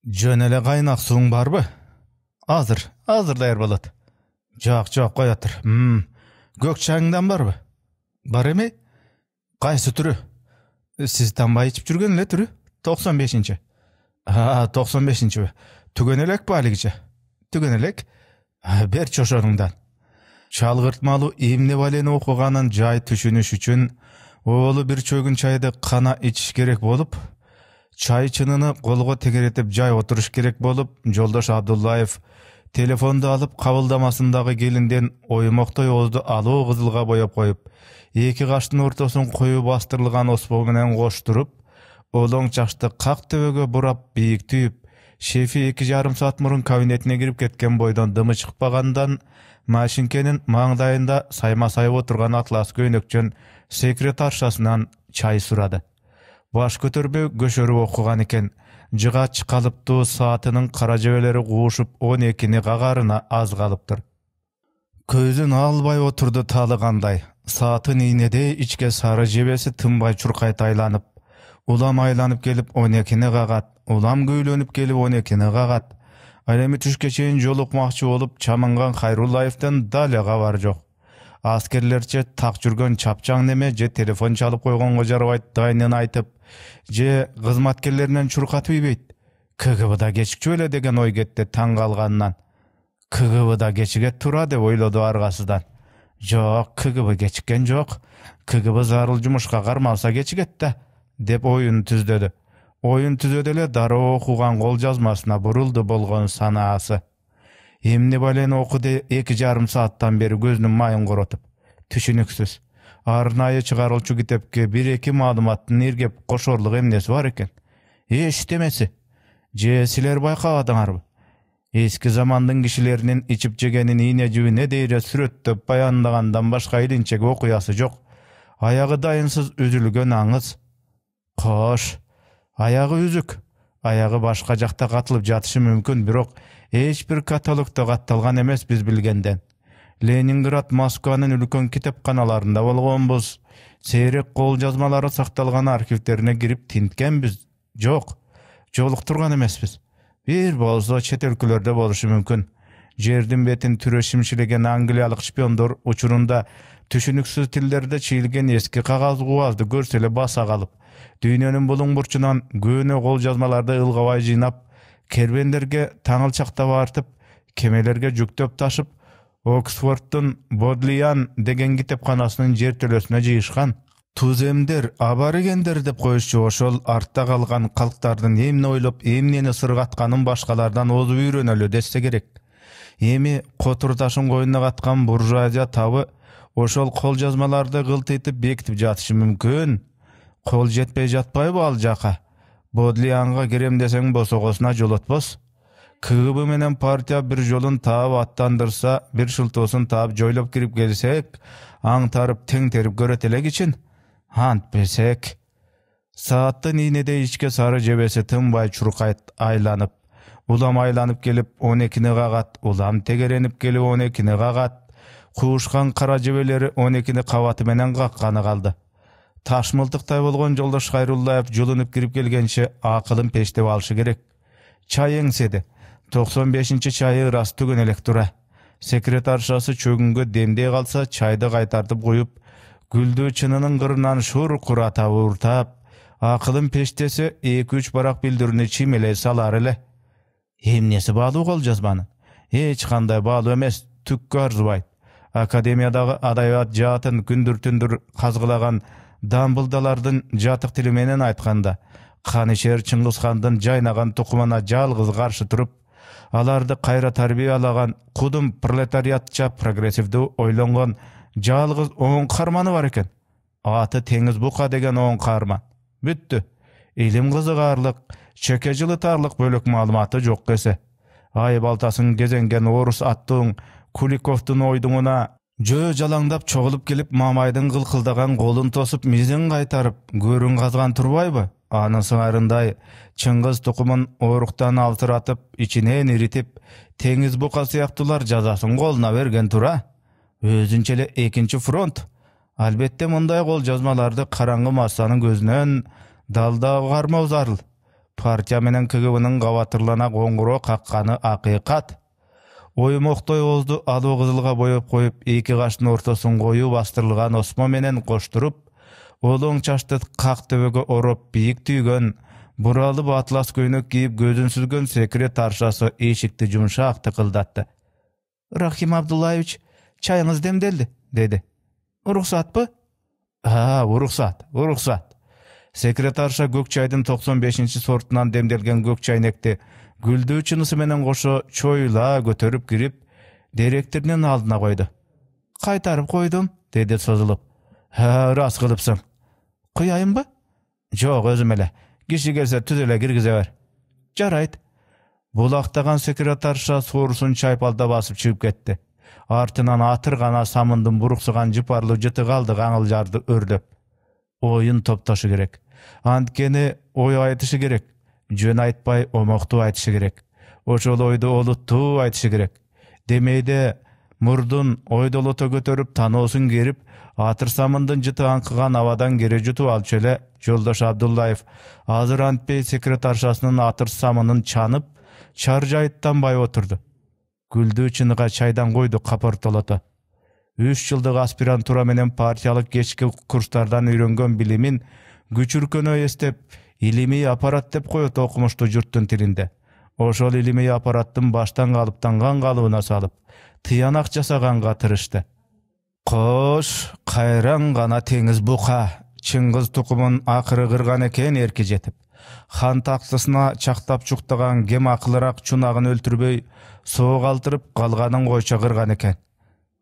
Жөн эле кайнак сууң барбы? Азыр даяр болот. Жок, коятыр. Көк чаңдан барбы? Бар эми? Кайсы түрү? Сиз тамбай ичип жүргөн эле түрү? 95-чи. 95-чи. Түгөн элек балигиче. Түгөн элек. Бер чошоруңдан. Чалгыртмалуу эмне балени окуганын жай түшүнүш үчүн оолу бир чөгүн чайды кана ичиш керек болуп, чай чынını колго тегеретип жай отуруш керек болуп, Жолдош Абдуллаев телефонду алып кабылдамасындагы келинден оймоктой оозду алуу кызылга боеп коюп, эки каштын ортосун коюу бастырылган оспо менен коштуруп, олоң чачты как төбөгө бурап бийик түйүп, шефи 2,5 саат мурун кабинетине кирип кеткен бойдон дымы чыкпагандан машинкенин маңдайында сайма-сайып отурган атлас көйнөкчөн секретаршасынан чай сурады. Баш көтөрбөй көшөрүп окуган экен. Жыгач калыптуу саатынын кара жебелери куушуп 12-ни кагарына аз калыптыр. Көзүн албай отурду таалыгандай. Саатын ийнеде ичке сары жебеси тынбай чуркайт айланып. Улам айланып келип 12-ни кагат. Улам көйлөнүп келип 12-ни кагат. Ал эми түшкө чейин жолукмакчы болуп чамынган Хайруллаевден дале кабар жок. Аскерлерче так жүргөн чапчаң неме же телефон чалып койгонго жарабайт дайнын айтып, же кызматкерлеринен чуркатып ийбейт. КГБда кечикчү эле деген ой кетти таң калганынан. КГБда кечиге тура деп ойлоду аргасыздан. Жок, КГБ кечиккен жок. КГБ зарыл жумушка кармалса кечигет да, деп оюн түздөдү. Оюн түзөдө эле дароо окуган кол жазмасына бурулду болгон санаасы. Эмне балени окуду 2,5 сааттан бери көзүнүн майын коротуп. Түшүнүксүз. Арнайы чыгарылчу китепке 1-2 маалыматтын иргеп кошорлук эмнеси бар экен? Эчтемеси. Же силер байкабадыңарбы? Эски замандын кишилеринин ичип жегенин ийне жибине дейре сүрөттөп баяндагандан башка илинчек окуясы жок. Аягы дайынсыз үзүлгөн аңыз. Кош. Аягы үзүк. Аягы башка жакта катылып жатышы мүмкүн, бирок эч бир каталогдо катталган эмес биз билгенден. Ленинград, Москванын үлкөн китепканаларында болгонбуз. Сейрек кол жазмалары сакталган архивтерине кирип тинткенбиз. Жок, жолуктурган эмеспиз. Бир болсо чет өлкөлөрдө болушу мүмкүн. Жердин бетин түрешимшилеген англиялык шпиондор учурунда түшүнүксүз тилдерде чийилген эски кагаз кубазды көрсө эле баса калып, дүйнөнүн булуң бурчунан көөнө кол жазмаларды ылгабай жыйнап, кербендерге таңылчактап артып, кемелерге жүктөп ташып, Оксфордтун Бодлиян деген китепканасынын жертөлөсүнө жыйышкан. Туземдер, аборигендер деп коюшчу ошол артта калган калктардын эмне ойлоп, эмнени сыргатканын башкалардан озуп үйрөнөлү десе керек. Эми котурташын коюна каткан буржуазия табы ошол кол жазмаларды кылтыйтып бекитип жатышы мүмкүн. Кол жетпей жатпайбы ал жака? Бодлиянга кирем десең босогосуна жолотпос. КГБ менен партия бир жолун таап аттандырса, бир шылтоосун таап жойлоп кирип келсек, аңтарып теңтерип көрөт эле кичин. Антпесек. Сааттын ийнеде ичке сары жебеси тынбай чуркайт айланып. Улам айланып келип 12-ни кагат, улам тегеренип келип 12-ни кагат. Куушкан кара жебелери 12-ни кабаты менен какканы калды. Таш мылтыктай болгон Жолдош Хайруллаев жулунуп кирип келгенче акылын пештеп алышы керек. Чай эңседи. 95-чи чайы ырас түгөн элек тура. Секретаршасы чөгүнгө демдей калса, чайды кайтартып коюп, гүлдүү чынынын кырынан шур курата уртап, акылын пештесе 2-3 барак билдирүүнү чимелей салар эле. Эмнеси баалуу кол жазманы? Эч кандай баалуу эмес, түккө арзубайт. Академиядагы адабият жаатын күндүр-түндүр казгылаган дамбылдалардын жатык тили менен айтканда, Канишер Чыңгызхандын жайнаган тукумуна жалгыз каршы туруп, аларды кайра тарбиялаган кудум пролетариатча прогрессивдүү ойлонгон жалгыз оң карманы бар экен. Аты Теңиз Бука деген оң карман. Бүттү. Илим кызыгаарлык, чеке жылытарлык бөлөк маалыматы жок кесе. Ай балтасын кезенген орус аттууң Куликовдун ойдуңуна жөө жалаңдап чогулуп келип, Мамайдын кылкылдаган колун тосуп, мизин кайтарып, көрүн казган турбайбы? Анын сыңарындай Чыңгыз тукумун оруктан алтыратып, ичинен иритип, Теңиз Бука сыяктуулар жазасын колуна берген тура. Өзүнчө эле экинчи фронт. Албетте мындай кол жазмаларды караңгы массанын көзүнөн далда кармоо зарыл. партия менен КГБнын кабатырлана коңгуроо какканы акыйкат. Оймоктой оозду алуу кызылга боеп коюп, эки каштын ортосун коюу бастырылган осмо менен коштуруп, олоң чачты как төбөгө ороп бийик түйгөн, буралып атлас көйнөк кийип көзүн сүзгөн секретаршасы эшикти жумшак тыкылдатты. Рахим Абдуллаевич, чайыңыз демделди, деди. Уруксатпы? Уруксат. Секретарша көк чайдын 95 сортунан демделген көк чайнекти гүлдүү чынысы менен кошо чоюла көтөрүп кирип, директордун алдына койду. Кайтарып койдум, деди созулуп. Рас кылыпсың. Куяйынбы? Жок, өзүм эле. Киши келсе түз эле киргизе бер. Жарайт. Булактаган секретарша соорусун чайпалда басып чыгып кетти. Артынан атыргана самындын буруксуган жыпарлуу жыты калды аңылжарды өрлөп. Оюн топтошу керек. Анткени ой айтышы керек. Жөн айтпай омоктуу айтышы керек. Ошол ойду олуттуу айтышы керек. Демейде мурдун ойдолото көтөрүп таноосун керип, атыр самындын жыты аңкыган абадан кере жутуп алчу эле Жолдош Абдуллаев азыр антпей секретаршасынын атыр самынын чанып, чаржайыттанбай отурду. Гүлдүү чыныга чайдан койду капортолото. 3 жылдык аспирантура менен партиялык кечки курстардан үйрөнгөн билимин күчүркөнө эстеп, илимий аппарат деп коет окумуштуу журттун тилинде. Ошол илимий аппараттын баштан калыптанган калыбына салып, тыянак жасаганга тырышты. Кош, кайран гана теңиз бука, Чыңгыз тукумун акыры кырган экен эрки жетип. Хан тактысына чактап чуктаган кем акылыраак чунагын өлтүрбөй, соо калтырып калганын койчо кырган экен.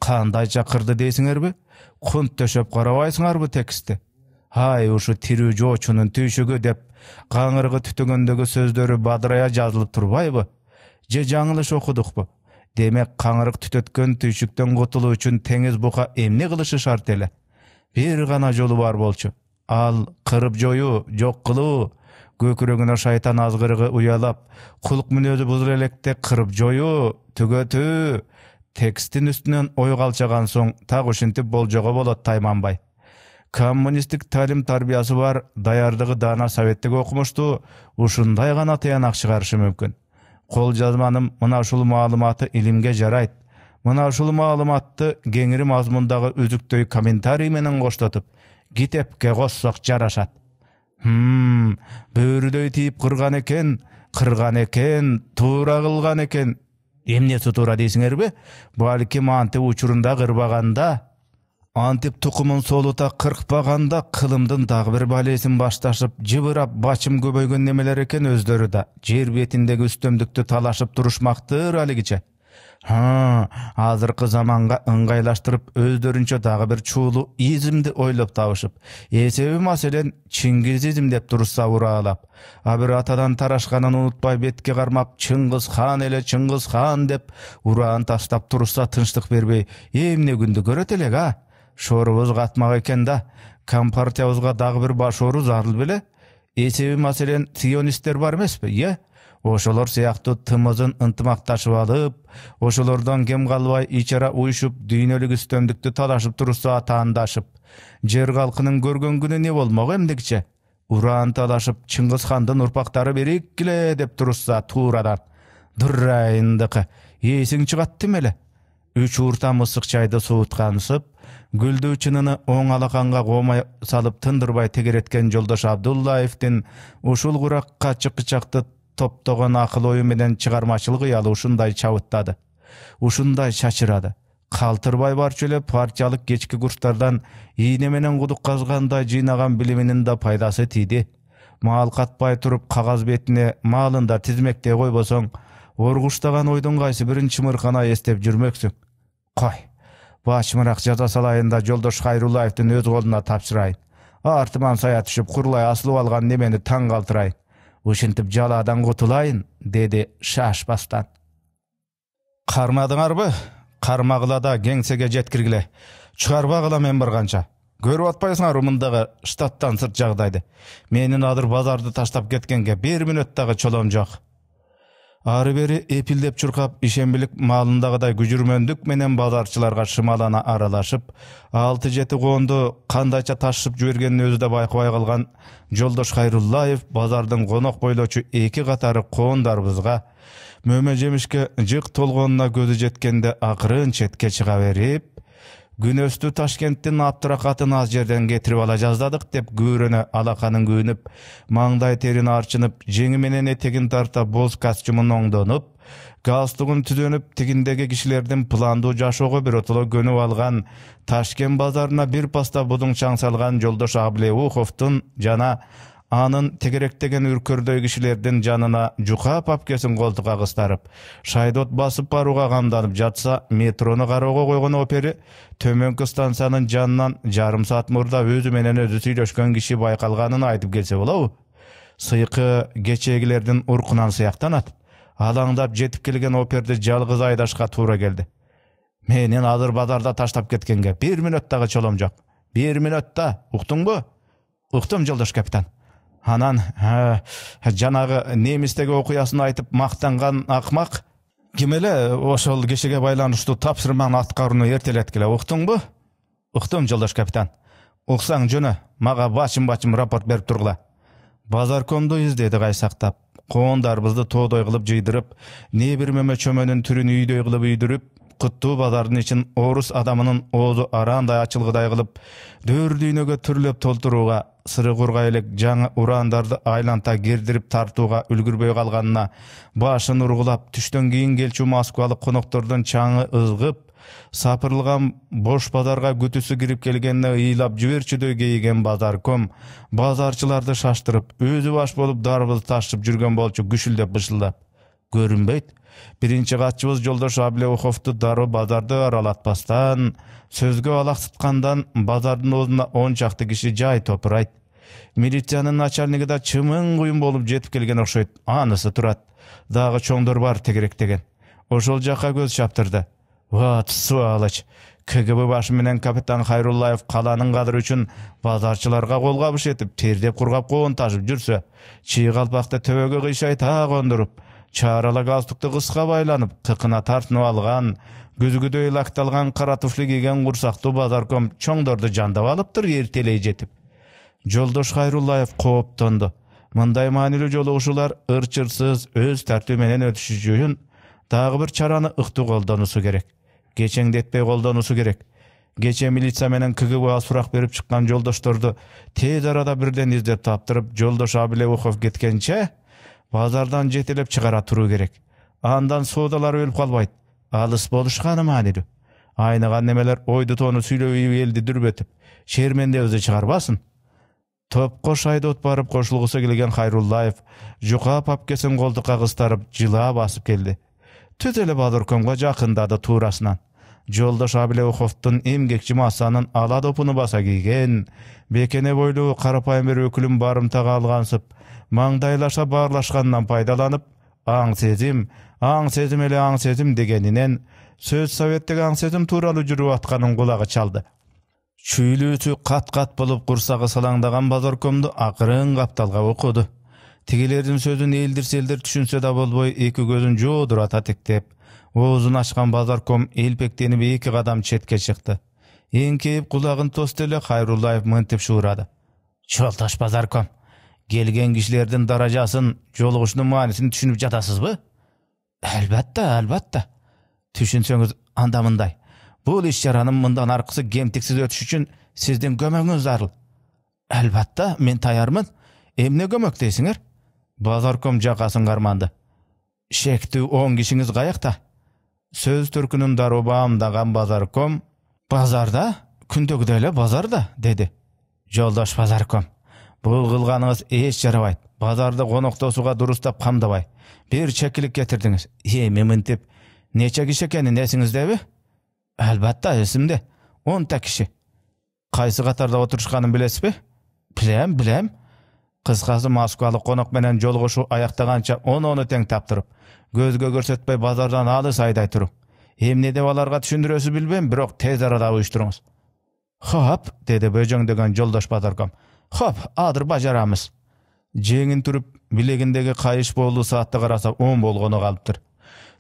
Кандайча кырды дейсиңерби? Кунт төшөп карабайсыңарбы текстти? Ай, ушу тирүү жоочунун түйшүгү деп каңыргы түтөгөндөгү сөздөрү бадырая жазылып турбайбы? Же жаңылыш окудукпу? Демек каңырык түтөткөн түйшүктөн кутулуу үчүн теңиз бука эмне кылышы шарт эле? Бир гана жолу бар болчу. Ал кырып жоюу, жок кылуу, көкүрөгүнө шайтан азгырыгы уялап, кулк мүнөзү бузула электе кырып жоюу, түгөтүү. Текстин үстүнөн ой калчаган соң так ушинтип болжого болот тайманбай. Коммунисттик талим тарбиясы бар, даярдыгы даана советтик окумуштуу, ушундай гана тыянак чыгарышы мүмкүн. Кол жазманым мына ушул маалыматы илимге жарайт. Мына ушул маалыматты кеңири мазмундагы үзүктөй комментарий менен коштотуп, китепке коссок жарашат. Бөөрүдөй тийип кырган экен, туура кылган экен. Эмнеси туура дейсиңерби? Балким антип учурунда кырбаганда, антип тукумун солута кыркпаганда кылымдын дагы бир балесин башташып, жыбырап бачым көбөйгөн немелер экен өздөрү да. Жер бетиндеги үстөмдүктү талашып турушмактыр алигиче. Азыркы заманга ыңгайлаштырып өздөрүнчө дагы бир чуулуу изимди ойлоп табышып, эсеби маселен Чингизизм деп турса ураалап, а бир атадан тарашканын унутпай бетке кармап Чыңгыз хан деп ураан таштап турса тынчтык бербей, эмне күндү көрөт элек а? Шорубуз катмак экен да, компартиябызга дагы бир баш ору зарыл беле? Эсеби маселен сионисттер бар эмеспи, Ошолор сыяктуу тымызын ынтымакташып алып, ошолордон кем калбай ичара уюшуп, дүйнөлүк үстөмдүктү талашып турса таандашып, жер калкынын көргөн күнү не болмок эмдикче? Ураан талашып, Чыңгыз хандын урпактары береккиле деп турса туурадан. Дурайындыкы, эсиң чыгат демеле. 3 урта мысык чайды сууткансып, гүлдүү чыныны оң алаканга комай салып тындырбай тегереткен Жолдош Абдуллаевдин ушул куракка чыкычакты топтогон акыл ою менен чыгармачылык ыялы ушундай чабыттады, ушундай чачырады. Калтырбай барчу эле партиялык кечки курстардан ийне менен кудук казгандай жыйнаган билиминин да пайдасы тийди. Маал катпай туруп кагаз бетине маалын да тизмектей койбосоң, оргуштаган ойдун кайсы бирин чымыркана эстеп жүрмөксүң. Кой, бачымыраак жаза салайын да Жолдош Хайруллаевдин өз колуна тапшырайын. Артыман сая түшүп курлай асылып алган немени таң калтырайын. Ушинтип жаладан кутулайын, деди шашпастан. Кармадыңарбы? Кармагыла да кеңсеге жеткиргиле. Чыгарбагыла мен барганча. Көрүп атпайсыңар мындагы штаттан сырт жагдайды. Менин адыр базарды таштап кеткенге 1 мүнөт дагы чолом жок. Ары бери эпилдеп чуркап ишембилик маалындагыдай күжүрмөндүк менен базарчыларга шымалана аралашып, 6-7 коонду кандайча ташып жибергенин өзү да байкабай калган Жолдош Хайруллаев базардын конок бойлочу 2 катары коондарыбызга мөмө жемишке жык толгонуна көзү жеткенде акырын четке чыга берип, күнөстү Ташкенттин Аптыракатын аз жерден кетирип ала жаздадык деп күбөрөнө алаканын күйүнүп, маңдай терин арчынып, жеңи менен этегин тарта боз костюмун оңдонуп, галстугун түзөнүп, тигиндеги кишилердин пландуу жашоого биротоло көнүп алган Ташкент базарына бир паста будуң чаң салган Жолдош Аблеуховдун жана анын тегеректеген үркөрдөй кишилердин жанына жука папкесин колтукка кыстарып, шайдот басып барууга камданып жатса, метрону кароого койгон опери төмөнкү станциянын жанынан жарым саат мурда өзү менен өзү сүйлөшкөн киши байкалганын айтып келсе болобу? Сыйкы кечегилердин уркунан сыяктанат. Алаңдап жетип келген оперди жалгыз айдашка туура келди. Менин азыр базарда таштап кеткенге 1 мүнөт дагы чолом жок. 1 мүнөттө, уктуңбу? Уктум, Жолдош капитан. Анан жанагы немистеги окуясын айтып мактанган акмак ким эле ошол кишиге байланыштуу тапшырманы аткарууну эртелеткиле, уктуңбу? Уктум, Жолдош капитан. Уксаң жөнө, мага бачым рапорт берип тургула. Базаркомду издеди кайсактап, коондарыбызды тоодой кылып жыйдырып, не бир мөмө чөмөнүн түрүн үйдөй кылып үйдүрүп, куттуу базардын ичин орус адамынын оозу арандай ачылгыдай кылып, дөр дүйнөгө түрлөп толтурууга, сыры кургай элек жаңы урандарды айланта кирдирип тартууга үлгүрбөй калганына башын ургулап, түштөн кийин келчү Москвалык коноктордун чаңы ызгып, сапырылган бош базарга күтүсү кирип келгенине ыйлап жиберчүдөй кейиген базарком базарчыларды шаштырып, өзү баш болуп дарбызды ташып жүргөн болчу күшүлдөп бышылдап. Көрүнбөйт. Биринчи катчыбыз Жолдош Аблеуховду дароо базарды аралатпастан, сөзгө алаксыткандан базардын оозуна 10 чакты киши жай топурайт. Милициянын начальниги да чымын куюн болуп жетип келген окшойт. Анысы турат. Дагы чоңдор бар тегеректеген. Ошол жакка көз чаптырды. Вот сволочь. КГБ башы менен капитан Хайруллаев каланын кадыры үчүн базарчыларга кол кабыш этип, тердеп кургап коон ташып жүрсө, чый калпакты төбөгө кыйшай та кондуруп, чарала галстукту кыска байланып, кыкына тартынып алган, күзгүдөй лакталган кара туфли кийген курсактуу базарком чоңдорду жандап алыптыр эртелей жетип. Жолдош Хайруллаев кооптонду. Мындай маанилүү жолугушуулар ырчырсыз өз тартиби менен өтүшү үчүн дагы бир чараны ыктуу колдонуусу керек. Кечеңдетпей колдонуусу керек. Кече милиция менен КГБга сурак берип чыккан жолдошторду тез арада бирден издеп таптырып, Жолдош Аблеухов кеткенче базардан жетелеп чыгара туруу керек. Андан соодалар өлүп калбайт. Алыс болушканы маанилүү. Айныган немелер ойду тоону сүйлөп элди дүрбөтүп, шермендебизди чыгарбасын. Топко шайдот барып кошулгусу келген Хайруллаев жука папкесин колтукка кыстарып, жылаа басып келди. Түз эле базаркомго жакындады туурасынан. Жолдош Аблеуховдун эмгекчи масанын ала допуну баса кийген, бекене бойлуу карапайым бир өкүлүн барымтага алгансып, маңдайлаша баарлашканынан пайдаланып, аң сезим эле аң сезим дегенинен сөз советтеги аң сезим тууралуу жүрүп атканын кулагы чалды. Чүйлүүсү кат-кат болуп курсагы салаңдаган базаркомду акырын капталга окуду. Тигилердин сөзүн элдир-селдир түшүнсө да болбой, эки көзүн жоодура татектеп, оозун ачкан базарком элпектенип 2 кадам четке чыкты. Эңкейип кулагын тосты эле Хайруллаев мынтип шуурады. Жолдош базарком, келген кишилердин даражасын, жолугушунун маанисин түшүнүп жатасызбы? Албатта. Түшүнсөңүз анда мындай. Бул иш-чаранын мындан аркысы кемтиксиз өтүш үчүн сиздин көмөгүңүз зарыл. Албатта, мен таярмын. Эмне көмөк дейсиңер? Базарком жакасын карманды. Шектүү 10 кишиңиз каякта? Сөз түркүнүн дароо баамдаган базарком, базарда, күндөгүдөй эле базарда, деди. Жолдош базарком, бул кылганыңыз эч жарабайт. Базарды коноктосууга дурустап камдабай. Бир чекилик кетирдиңиз. Эми мынтип, нече киши экенин эсиңиздеби? Албатта, эсимде. 10 киши. Кайсы катарда отурушканын билесизби? Билем. Кыскасы Москвалык конок менен жолугушуу аяктаганча оны тең таптырып, көзгө көрсөтпөй базардан алыс айдай туруп. Эмне деп аларга түшүндүрөсү билбейм, бирок тез арада уюштуруңуз. Хоп, деди бөжөңдөгөн Жолдош базарком. Хоп, азыр бажарамыз. Жеңин туруп билегиндеги кайыш болуу саатты караса 10 болгону калыптыр.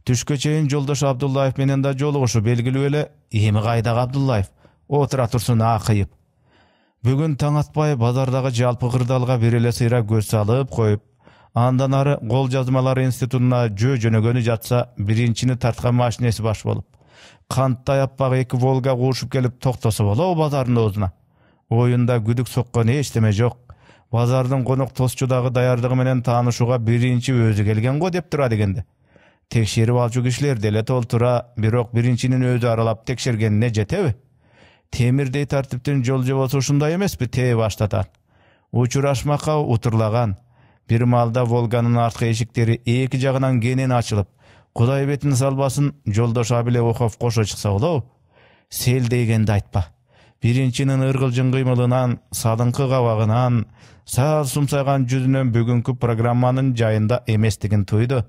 Түшкө чейин Жолдош Абдуллаев менен да жолугушу белгилүү эле. Эми кайдагы Абдуллаев? Отура турсун акыйып. Бүгүн таң атпай базардагы жалпы кырдаалга бир эле сыйра көз салып коюп, андан ары кол жазмалары институтуна жөнөгөнү жатса, биринчини тарткан машинеси баш болуп, канттай аппак 2 Волга куушуп келип токтосо болобу базардын оозуна. Оюнда күдүк соккон эчтеме жок. Базардын конок тосчудагы даярдыгы менен таанышууга биринчи өзү келген го деп турат экенди. Текшерип алчу кишилер деле толтура, бирок биринчинин өзү аралап текшергенине жетеби? Темирдей тартиптин жол жобосу ушундай эмеспи? Тээ баштатат. Учурашмакка утурлаган. Бир маалда Волганын арткы эшиктери эки жагынан кенен ачылып, Кудай бетин салбасын, Жолдош Абилеухов кошо чыкса болобу? Сел дегенди айтпа. Биринчинин ыргылжың кыймылынан, салыңкы кабагынан, саал сумсайган жүзүнөн бүгүнкү программанын жайында эместигин туйду.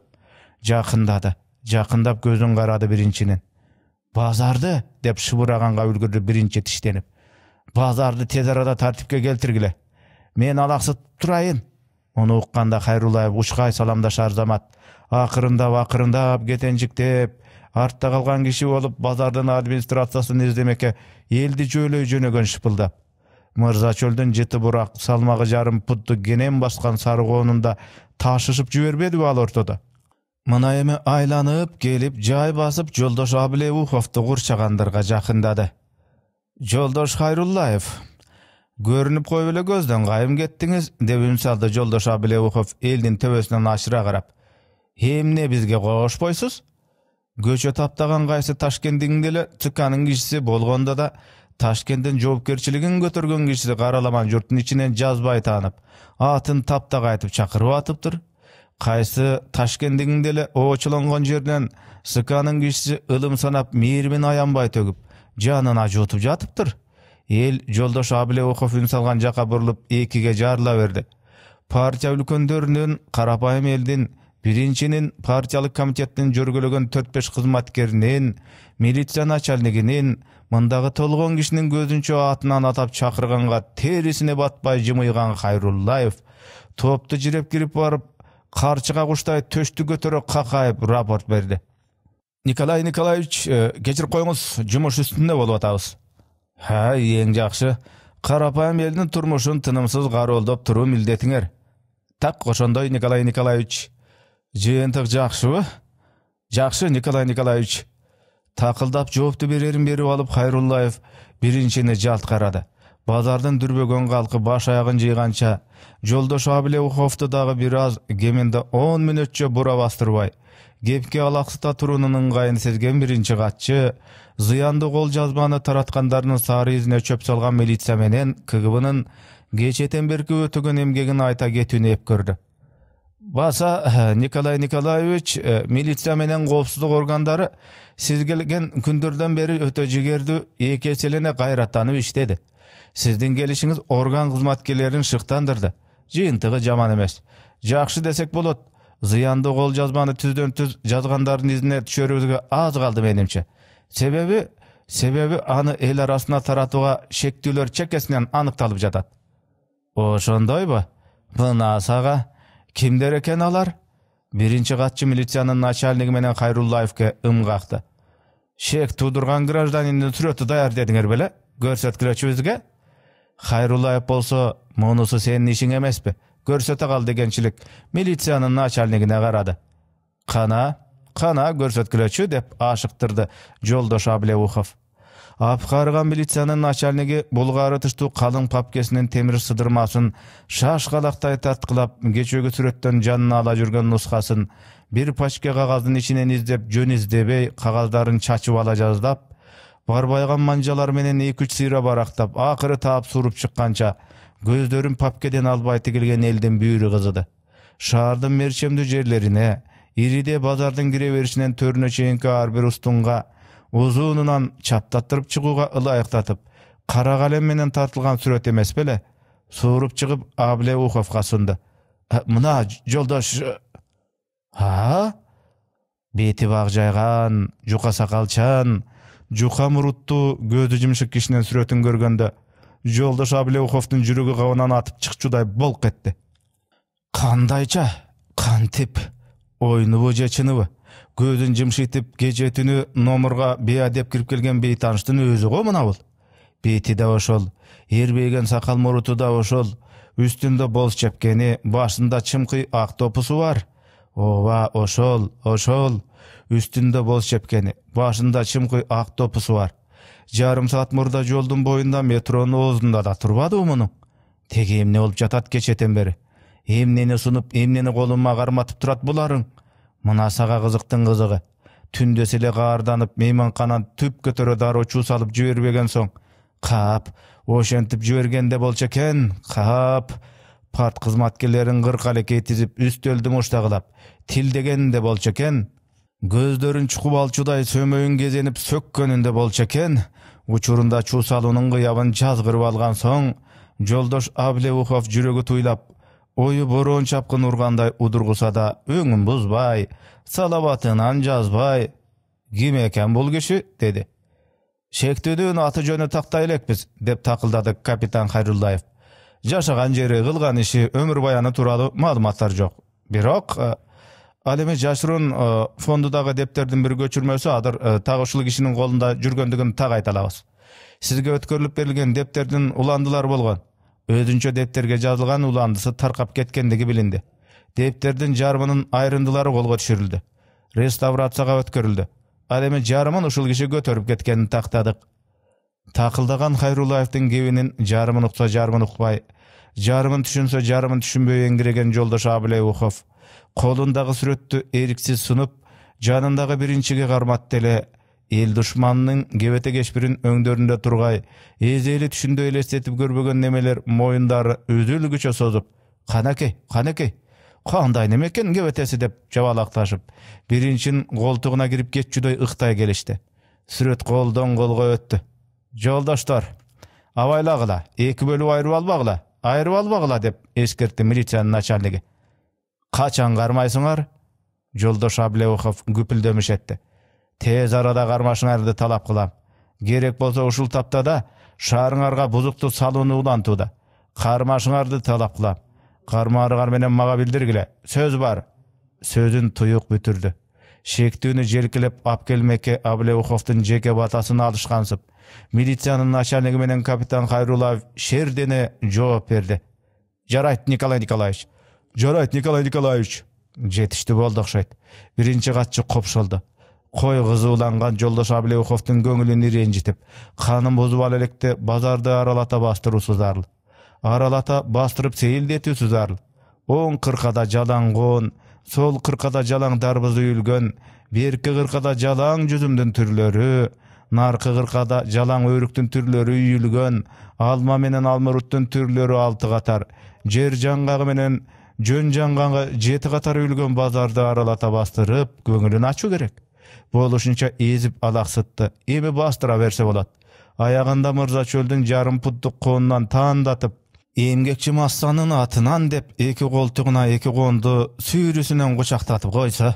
Жакындап көзүн карады биринчинин. Базарды деп шыбыраганга үлгүрдү биринчи тиштенип. Базарды тез арада тартипке келтиргиле. Мен алаксып турайын. Ону укканда Хайруллаев учкай саламдаш Арзамат акырындап кетенжиктеп, артта калган киши болуп базардын администрациясын издемекке элди жөөлөй жөнөгөн шыпылдап. Мырза чөлдүн жыты бурак салмагы жарым путту кенен баскан сарыгоонунда ташышып жибербедиби ал ортодо? Мына эми айланып келип жай басып Жолдош Абилеуховду курчагандырга жакындады. Жолдош Хайруллаев, көрүнүп коюп эле көздөн кайым кеттиңиз, деп үн салды Жолдош Абилеухов элдин төбөсүнөн ашыра карап. Эмне бизге кошпойсуз? Көчө таптаган кайсы Ташкенттин деле ЦКнын кишиси болгондо да Ташкенттин жоопкерчилигин көтөргөн кишиси караламан журттун ичинен жазбай таанып, атын таптак айтып чакырып атыптыр. Кайсы Ташкенттин деле оочулонгон жерден СКнын кишиси ылым санап мээрибин аянбай төгүп, жанына жутуп жатыптыр. Эл Жолдош Абилеухов үн салган жака бурулуп экиге жарыла берди. Партия үлкөндөрүнүн, карапайым элдин, биринчинин партиялык комитеттин жөргөлөгөн 4-5 кызматкеринин, милиция начальнигинин, мындагы толгон кишинин көзүнчө атынан атап чакырганга терисине батпай жымыйган Хайруллаев топту жиреп кирип барып, карчыга куштай төштү көтөрө какайып рапорт берди. Николай Николаевич, кечирип коюңуз, жумуш үстүндө болуп атабыз. Эң жакшы. Карапайым элдин турмушун тынымсыз кароолдоп туруу милдетиңер. Так ошондой, Николай Николаевич. Жыйынтык жакшыбы? Жакшы, Николай Николаевич. Такылдап жоопту берерин берип алып Хайруллаев биринчини жалт карады. Базардын дүрбөгөн калкы баш аягын жыйганча Жолдош Абилеуховду дагы бир аз кеминде 10 мүнөтчө бура бастырбай, кепке алаксыта туруунун ыңгайын сезген биринчи катчы зыяндуу кол жазманы тараткандарынын сары изине чөп салган милиция менен КГБнын кечетен берки өтөгөн эмгегин айта кетүүнү эп көрдү. Баса, Николай Николаевич, милиция менен коопсуздук органдары сиз келген күндөрдөн бери өтө жигердүү эки эселене кайраттанып иштеди. Сиздин келишиңиз орган кызматкерлерин шыктандырды. Жыйынтыгы жаман эмес. Жакшы десек болот. Зыяндуу кол жазманы түздөн түз жазгандардын изине түшөрүбүзгө аз калды менимче. Себеби аны эл арасына таратууга шектүүлөр чекесинен аныкталып жатат. Ошондойбу? Мына сага кимдер экен алар? Биринчи катчы милициянын начальниги менен Хайруллаевке ым какты. Шек туудурган гражданиндин сүрөтү даяр дедиңер беле? Көрсөткүлөчүбүзгө? Хайруллаев болсо, мунусу сенин ишиң эмеспи? Көрсөтө кал дегенчилик милициянын начальнигине карады. Кана көрсөткүлөчү деп ашыктырды Жолдош Абилеухов. Апкарыган милициянын начальниги булгары тыштуу калың папкесинин темир сыдырмасын шашкалактай тарткылап, кечөөкү сүрөттөн жанына ала жүргөн нускасын бир пачка кагаздын ичинен издеп, жөн издебей кагаздарын чачып ала жаздап, барбайган манжалар менен 2-3 сыйра барактап, акыры таап суруп чыкканча көздөрүн папкеден албай тигилген элдин бүйүрү кызыды. Шаардын мерчемдүү жерлерине, ириде базардын кире беришинен төрүнө чейинки ар бир устунга узунунан чаптаттырып чыгууга ылайыктатып, кара калем менен тартылган сүрөт эмес беле? Сууруп чыгып Абилеуховго сунду. Мына Жолдош... Бети бак жайган, жука сакалчан, жука муруттуу көзү жымшык кишинин сүрөтүн көргөндө Жолдош Абилеуховдун жүрөгү кабынан атып чыкчудай болк этти. Kandayça, kantip, oynubu je çınıbı. Gözün jımşitip gece tünü nomurga beadep kirip kelgen beytanıştın özü go mına bul. Beyti da oşol, erbeygen sakal morutu da oşol, üstünde bol çepkeni, başında çımkı ak topusu var. Ova oşol, üstünde bol çepkeni, başında çımkı ak topusu var. Jarım saat murda joldun boyunda metronun oğuzunda da turbadı munun. Tegi emne olup jatat keçeten beri. Emneni sunup, emneni koluma karmatıp turat bularың. Mına saga kızıktın kızıgı. Tündesile gardanıp, meyman kanan tüp kötörö daro çuus alıp jüberbegen soň. Kap, oşentip jübergende bolça eken, kap. Part kızmatkeleriň gırk tizip, üstöldi muştagılap. Tildegende bolça eken. Gözlörün çukup alçuday sömöyün gezenip sökkönünde bolça eken. Uçurunda çuus alunun gıyabın jazgırıp algan soň, Joldoş Ableuhov jüregi tuylap, oyu boron çapkın urganday udurgusa da öňün buzbay, salabatynan jazbay. Kim eken bul kişi dedi. Şektödün atı jönü taktaylekpiz dep takıldady kapitan Hayrullayev. Jaşagan jeri, kılgan işi, ömür bayanı turalı malumatlar jok. Birok al emi Jaşrun fondudagy depterdiň bir göçürmesi adır tagışlı kişinin kolunda jürgendigini tak aytalabız. Sizge ötkörülüp berilgen depterden ulandılar bolgan. Özünçe depterge жазылgan ulandısı tarkap ketkendigi bilindi. Depterden jarmynın ayrındılary golga düşürüldü. Restaurasiýaga ötkörüldü. Al emi jarmyn uşul kişi götörüp ketkenini taktadyk. Takıldagan Hayrullaevdiň gebinin jarmyn uksa jarmyn ukbay, jarmyn düşünse jarmyn düşünböýen giregen Joldoş Ableuhov kolundagy süretdi eriksiz sunup, janyndagy birinçige garmatdy ele. El düşmanının gebete geçpirin öňdöründe turgay, ezeli düşünde elestetip görbegen nemeler moyundary üzülgüçe sozup, kanakey, kanday nemeken gebetesi dep jabalaktaşıp, birinçin koltuğuna girip geççüdoy ıhtay gelişti. Süret koldan kolga öttü. Joldaşlar, abaylagıla, 2 bölüp aýryp albagıla dep eskertdi milisiýanyň начальниги. Kaçan garmaýsyňar? Joldoş Ableuhov güpüldemiş etdi. Tez arada garmaşıňardy talap kılam. Gerek bolsa uşul tapta da şarıňarga buzuktu saluny ulantuda. Garmaşıňardy talap kılam. Garmarıgar menen maga bildirgile. Söz bar. Sözün tuyuk bütürdü. Şektüni jelkilep ap kelmeke Ableuhovdun jeke batasyny alışkansyp, milisiýanyň начальниги menen kapitan Hayrullayev şerdene jogap berdi. Jarayt Nikolay Nikolaýewiç. Jetişdi boldy okşaýt. Birinçi gatçy kopşuldy. Koy kızı ulangan Joldoş Ableuhovdun göňülini renjitip, kanın bozup al elekde bazarda aralata bastırusuzarlı. Aralata bastırıp seyildetüsüzarlı. 10 kırkada jalan gon, sol kırkada jalan darbızı ülgön, berki kırkada jalan jüzümdün türlörü, narkı kırkada jalan örüktün türlörü üyülgön, alma menen almurutun türlörü 6 katar, jer jangağı menen jön jangağı 7 katar ülgön bazarda aralata bastırıp göňülini açu gerek. Boluşunça ezip alaksytdy. Emi bastıra berse bolat. Ayagında Mırza çöldün jarym puttuk konundan taandatyp, emgekçi massanyň atynan dep 2 koltuguna 2 kondu sürüsünen goçaktatyp goýsa,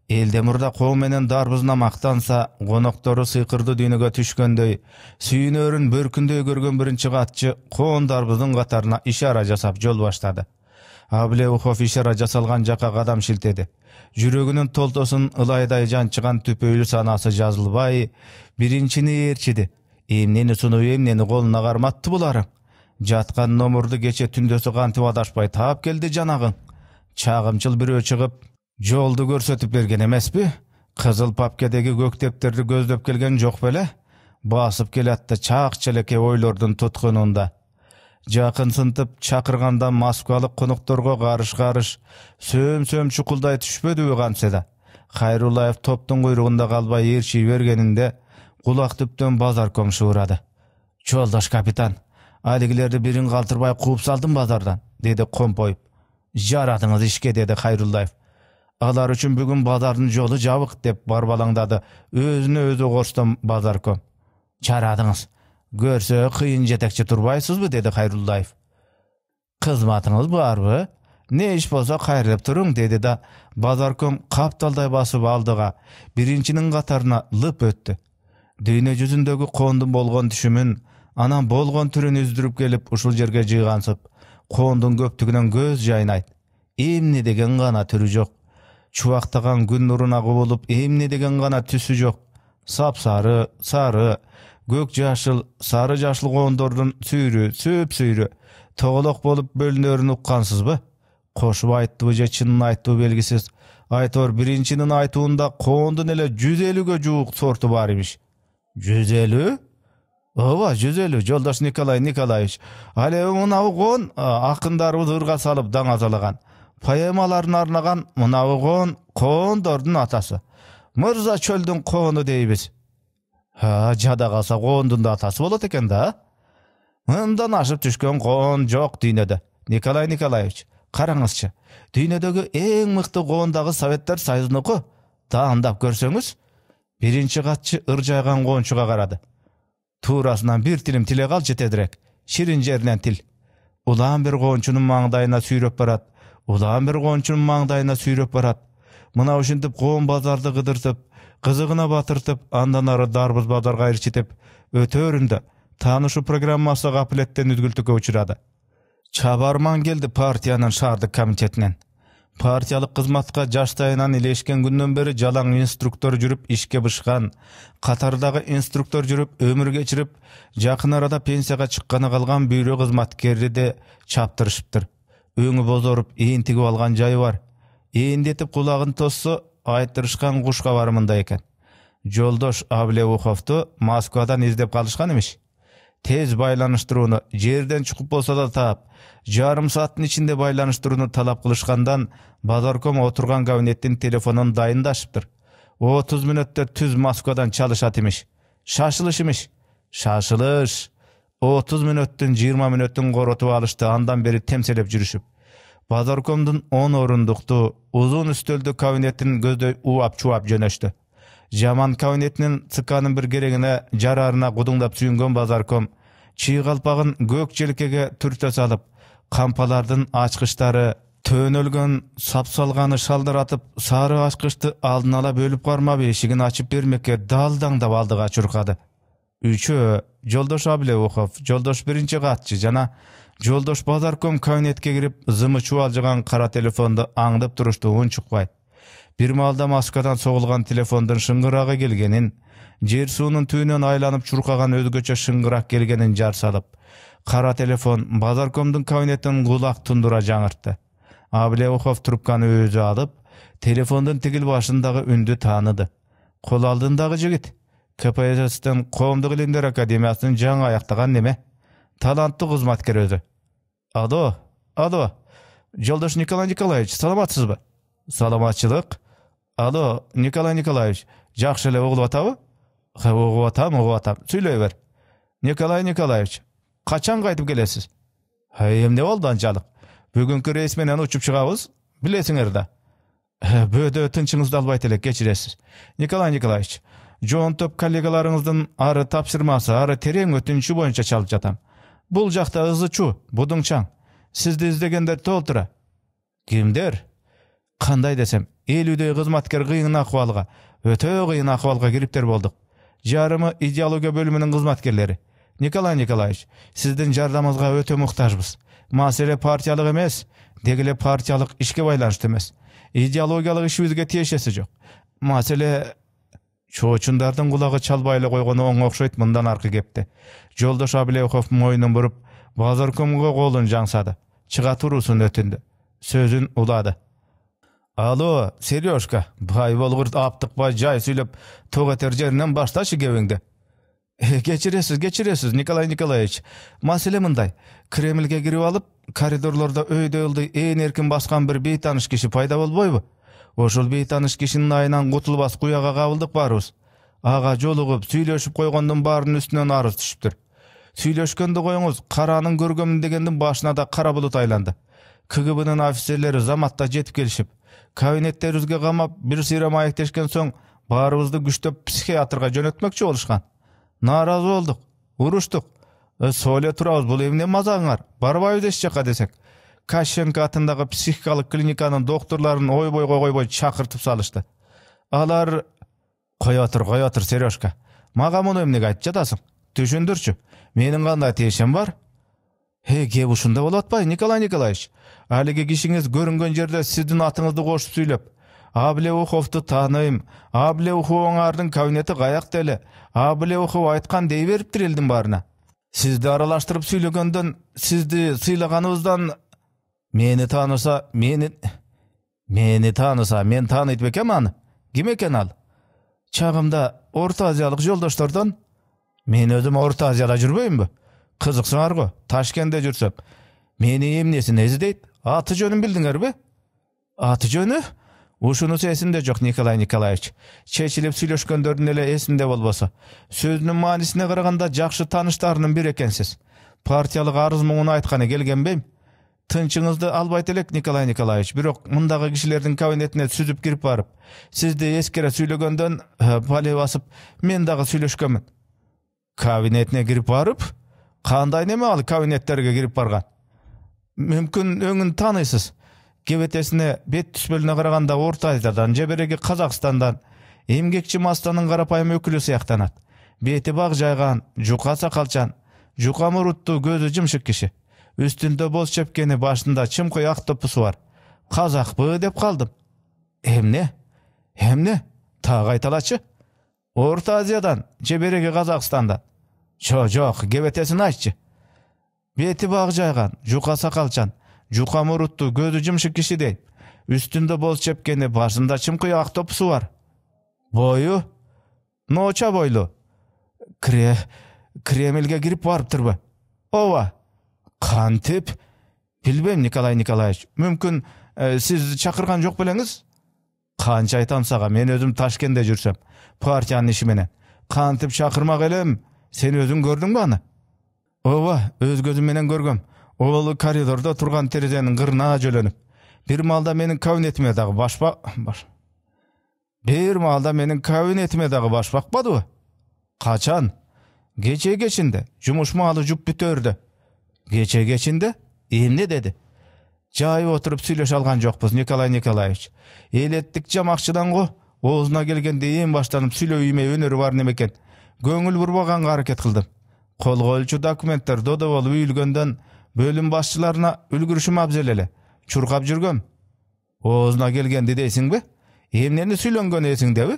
Eldemurda qow menen darbyzyna maktansa, gonoktoru sykyrdy dünege düşgenдөй, süýünörün börkünde görgen birinçi gatçy qoň darbyzynyň gataryna işara jasap jol başlady. Ableuhov işara jasalgan jaka gadam şiltedi. Jüreginiň toltosun ılayday jançygan tüpöýlü sanasy жазылбай, birinçini erçidi. Emneni sunup emneni goluna garmatdy bularың. Jatkan nomurdu geçe tündösü gantyp adaşpay taap geldi janagың. Çağımçıl birö çygyp, joldu görsetip bergen emespi? Kızıl papkedegi gök depterdi gözlöp gelgen jok bele? Basıp kelatdy çak-çeleke oýlordun tutkununda. Jakyn sıntıp çakırganda Moskvalyk konoktorgo garış-garış, söm-söm çukulday düşpedi ganseda. Hayrullayev toptun guyrugunda kalbay erşi bergeninde kulak tüptön bazarkom şuurady. Joldaş kapitan, aligilerdi birin kaltırbay kuup saldym bazardan, dedi kompoyup. Jaradyňyz işke, dedi Hayrullayev. Alar üçün bugün bazardyň jolu jabık, dep barbalaňdady özüne özü goşdum bazarkom. Jaradyňyz. Görse kıyın jetekçi turbaysızbı, dedi Hayrullayev. Kızmatyňyz barby? Ne iş bolsa kaýryp turuň, dedi da bazarkom kaptalday basyp aldyga, birinçiniň gataryna lıp öttü. Düýne yüzündegi kondun bolgon düşümün, anam bolgon türüni üzdürüp gelip uşul jerge jygansyp, kondun köptügünen göz jaýnaýt. Эмне деген гана түрү жок. Чубактаган күн нурuna болуп, эмне деген гана түсү жок. Сапсары, сары, көк жашыл, сары жашыл кондордун сүйрү, сөп сүйрү, тоголок болуп бөлүнөрүн уккансызбы? Кошуп айттыбы же чынын айттыбы белгисиз. Айтор биринчинин айтуунда коондун эле 150гө жуук сорту бар имиш. 150? Ооба, 150, жолдош Николай Николаевич. Ал эми мынабы коон акындарыбыз ырга салып даңазалаган. Поэмаларын арнаган мынабы коон коондордун атасы. Мырза чөлдүн коону дейбиз. Жада калса коондун да атасы болот экен да. Мындан ашып түшкөн коон жок дүйнөдө. Николай Николаевич, караңызчы. Дүйнөдөгү эң мыкты коондагы Советтер Союзунуку таандап көрсөңүз, биринчи катчы ыржайган коончуга карады. Туурасынан бир тилим тиле кал жетедирээк. Ширин жеринен тил. Улаан бир коончунун маңдайына сүйрөп барат. Улаан бир коончунун маңдайына сүйрөп барат. Мына ушинтип коон базарды кыдыртып, кызыгына батыртып, андан ары дарбыз базарга ирчитип, өтөрүндө таанышу программасы капилеттен үзгүлтүккө учурады. Чабарман келди партиянын шаардык комитетинен. Партиялык кызматка жаштайынан илешкен күндөн бери жалаң инструктор жүрүп ишке бышкан, катардагы инструктор жүрүп өмүр кечирип, жакын арада пенсияга чыкканы калган бүйрө кызматкерди де чаптырышыптыр. Өңү бозоруп, ээн тигип алган жайы бар. Эендетип кулагын тоссо, айтырышкан куш кабары мындай экен. Жолдош Аблеуховду Москвадан издеп калышкан имиш. Тез байланыштырууну жерден чукуп болсо да таап, жарым сааттын ичинде байланыштырууну талап кылышкандан Базарком отурган кабинеттин телефонун дайындашыптыр. 30 мүнөттө түз Москвадан чалышат имиш. Шашылыш имиш. Шашылыш. 30 мүнөттүн 20 мүнөттүн коротуп алышты, андан бери темселеп жүрүшүп. Базаркомдун 10 орундуктуу узун үстөлдүү кабинеттин көздөй уап чуап жөнөштү. Жаман кабинетинин цыканын бир керегине жарарына кудуңдап сүйүнгөн Базарком чый калпагын көк желкеге түртө салып, кампалардын ачкычтары төөнөлгөн сапсалганы шалдыратып, сары ачкычты алдын ала бөлүп кармап эшигин ачып бермекке далдаңдап алдыга чуркады. Үчөө жолдош Аблеухов, жолдош биринчи катчы жана жолдош Базарком кабинетке кирип, зымы чубалжыган кара телефонду аңдып турушту унчукпай. Бир маалда Москвадан согулган телефондун шыңгырагы келгенин, жер суунун түүнөн айланып чуркаган өзгөчө шыңгырак келгенин жар салып, кара телефон Базаркомдун кабинетин кулак тундура жаңыртты. Аблеухов трубканы өзү алып, телефондун тигил башындагы үндү тааныды. Кол алдындагы жигит КПССтен Коомдук илимдер академиясынын жаңы аяктаган неме? Таланттуу кызматкер өзү. Алло, жолдош Николай Николаевич, саламатсызбы? Саламатчылык. Алло, Николай Николаевич, жакшы эле угулуп атабы? Угуп атам. Сүйлөй бер. Николай Николаевич, качан кайтып келесиз? Эмне болду анчалык? Бүгүнкү рейс менен учуп чыгабыз, билесиңер да. Бөөдө тынчыңызды албайт элек, кечиресиз. Николай Николаевич, жоон топ коллегаларыңыздын ары тапшырмасы, ары терең өтүнүчү боюнча чалып жатам. Бул жакта ызы-чуу, будуңчаң. Сизди издегендер толтура. Кимдер? Кандай десем, элүүдөй кызматкер кыйын акыбалга, өтө кыйын акыбалга кириптер болдук. Жарымы идеология бөлүмүнүн кызматкерлери. Николай Николаевич, сиздин жардамыңызга өтө муктажбыз. Маселе партиялык эмес, дегеле партиялык ишке байланыштуу эмес. Идеологиялык ишибизге тиешеси жок. Маселе чоочундардын кулагы чалбай эле койгону оң окшойт мындан аркы кепти. Жолдош Аблеухов мойнун буруп, Базаркомго колун жаңсады. Чыга туруусун өтүндү. Сөзүн улады. Алло, Сережка, бай болгур аптыкпай жай сүйлөп, ток этер жеринен баштачы кебиңди. Кечиресиз, Николай Николаевич. Маселе мындай. Кремльге кирип алып, коридорлордо өйдө-ылдый ээн эркин баскан бир бейтаныш киши пайда болбойбу? Ошол бейтаныш кишинин айынан кутулбас куяга кабылдык барыбыз. Ага жолугуп, сүйлөшүп койгондун баарынын үстүнөн арыз түшүптүр. Сүйлөшкөндү коюңуз, каранын көргөмүн дегендин башына да кара булут айланды. КГБнын офицерлери заматта жетип келишип, кабинеттерибизге камап, бир сыйра маектешкен соң, баарыбызды күчтөп психиатрга жөнөтмөкчү болушкан. Нааразы болдук, уруштук. Сойле турабыз, бул эмне мазагыңар? Барбайбыз эч жака десек. Кащенко атындагы психикалык клиниканын докторлорун ойбой чакыртып салышты. Алар кое отур Сережка. Мага муну эмнеге айтып жатасың? Түшүндүрчү. Менин кандай тиешем бар? Kep ушунда болуп атпайбы, Николай Николаевич? Алиги кишиңиз көрүнгөн жерде сиздин атыңызды кошуп сүйлөп, Аблеуховду тааныйм, Аблеуховуңардын кабинети каяк деле, Аблеухов айткан дей бериптир элдин баарына. Сизди аралаштырып сүйлөгөндөн, сизди сыйлаганыбыздан мени тааныса, мен тааныйт бекем аны. Ким экен ал? Чагымда Орто Азиялык жолдоштордон. Мен өзүм Орто Азияда жүрбөймбү? Кызыксыңар го, Ташкентте жүрсөм. Мени эмнесин эздейт? Аты жөнүн билдиңерби? Аты жөнү? Ушунусу эсимде жок, Николай Николаевич. Чечилип сүйлөшкөндөрдүн эле эсинде болбосо. Сөзүнүн маанисине караганда жакшы тааныштарынын бири экенсиз. Партиялык арыз муңуну айтканы келгенбейм. Тынчыңызды албайт элек, Николай Николаевич. Бирок мындагы кишилердин кабинетине сүзүп кирип барып, сизди эскере сүйлөгөндөн пале басып, мен дагы сүйлөшкөнмүн. Кабинетине кирип барып? Кандай неме ал кабинеттерге кирип барган? Мүмкүн өңүн тааныйсыз. Кебетесине бет түспөлүнө караганда Орто Азиядан, же береги Казакстандан, эмгекчи мастанын карапайым өкүлү сыяктанат. Бети баг жайган, жука сакалчан, жука муруттуу, көзү жымшык киши. Үстүндө боз чепкени, башында чымкый ак топусу бар. Казакпы деп калдым. Эмне? Так айталачы? Орто Азиядан, же береги Казакстандан? Жок, кебетесин айтчы. Бети баг жайган, жука сакалчан, жука муруттуу, көзү жымшык киши дейт. Үстүндө боз чепкени, башында чымкый ак топусу бар. Бою? Ноча бойлуу. Кремльге кирип барыптырбы? Ооба. Кантип? Билбейм, Николай Николаевич. Мүмкүн сиз чакырган жок белеңиз? Канча айтам сага, мен өзүм Ташкентте жүрсөм, партиянын иши менен. Кантип чакырмак элем? Сен өзүң көрдүңбү аны? Ооба, өз көзүм менен көргөм. Ол коридордо турган терезенин кырына жөлөнүп. Бир маалда менин кабинетиме дагы башпакпадыбы? Качан? Кечинде, жумуш маалы жуп бүтөрдө. Кечинде? Эмне деди? Жайып отуруп сүйлөшө алган жокпуз, Николай Николаевич. Элеттик жамакчыдан го, оозуна келгенде эң баштанып сүйлөйүмө өнөрү бар немекен. Көңүл бурбаганга аракет кылдым. Колго өлчү документтер додо болуп үйүлгөндөн бөлүм башчыларына үлгүрүшүм абзел эле. Чуркап жүргөм. Оозуна келгенди дейсиңби? Эмнени сүйлөнгөн эсиңдеби?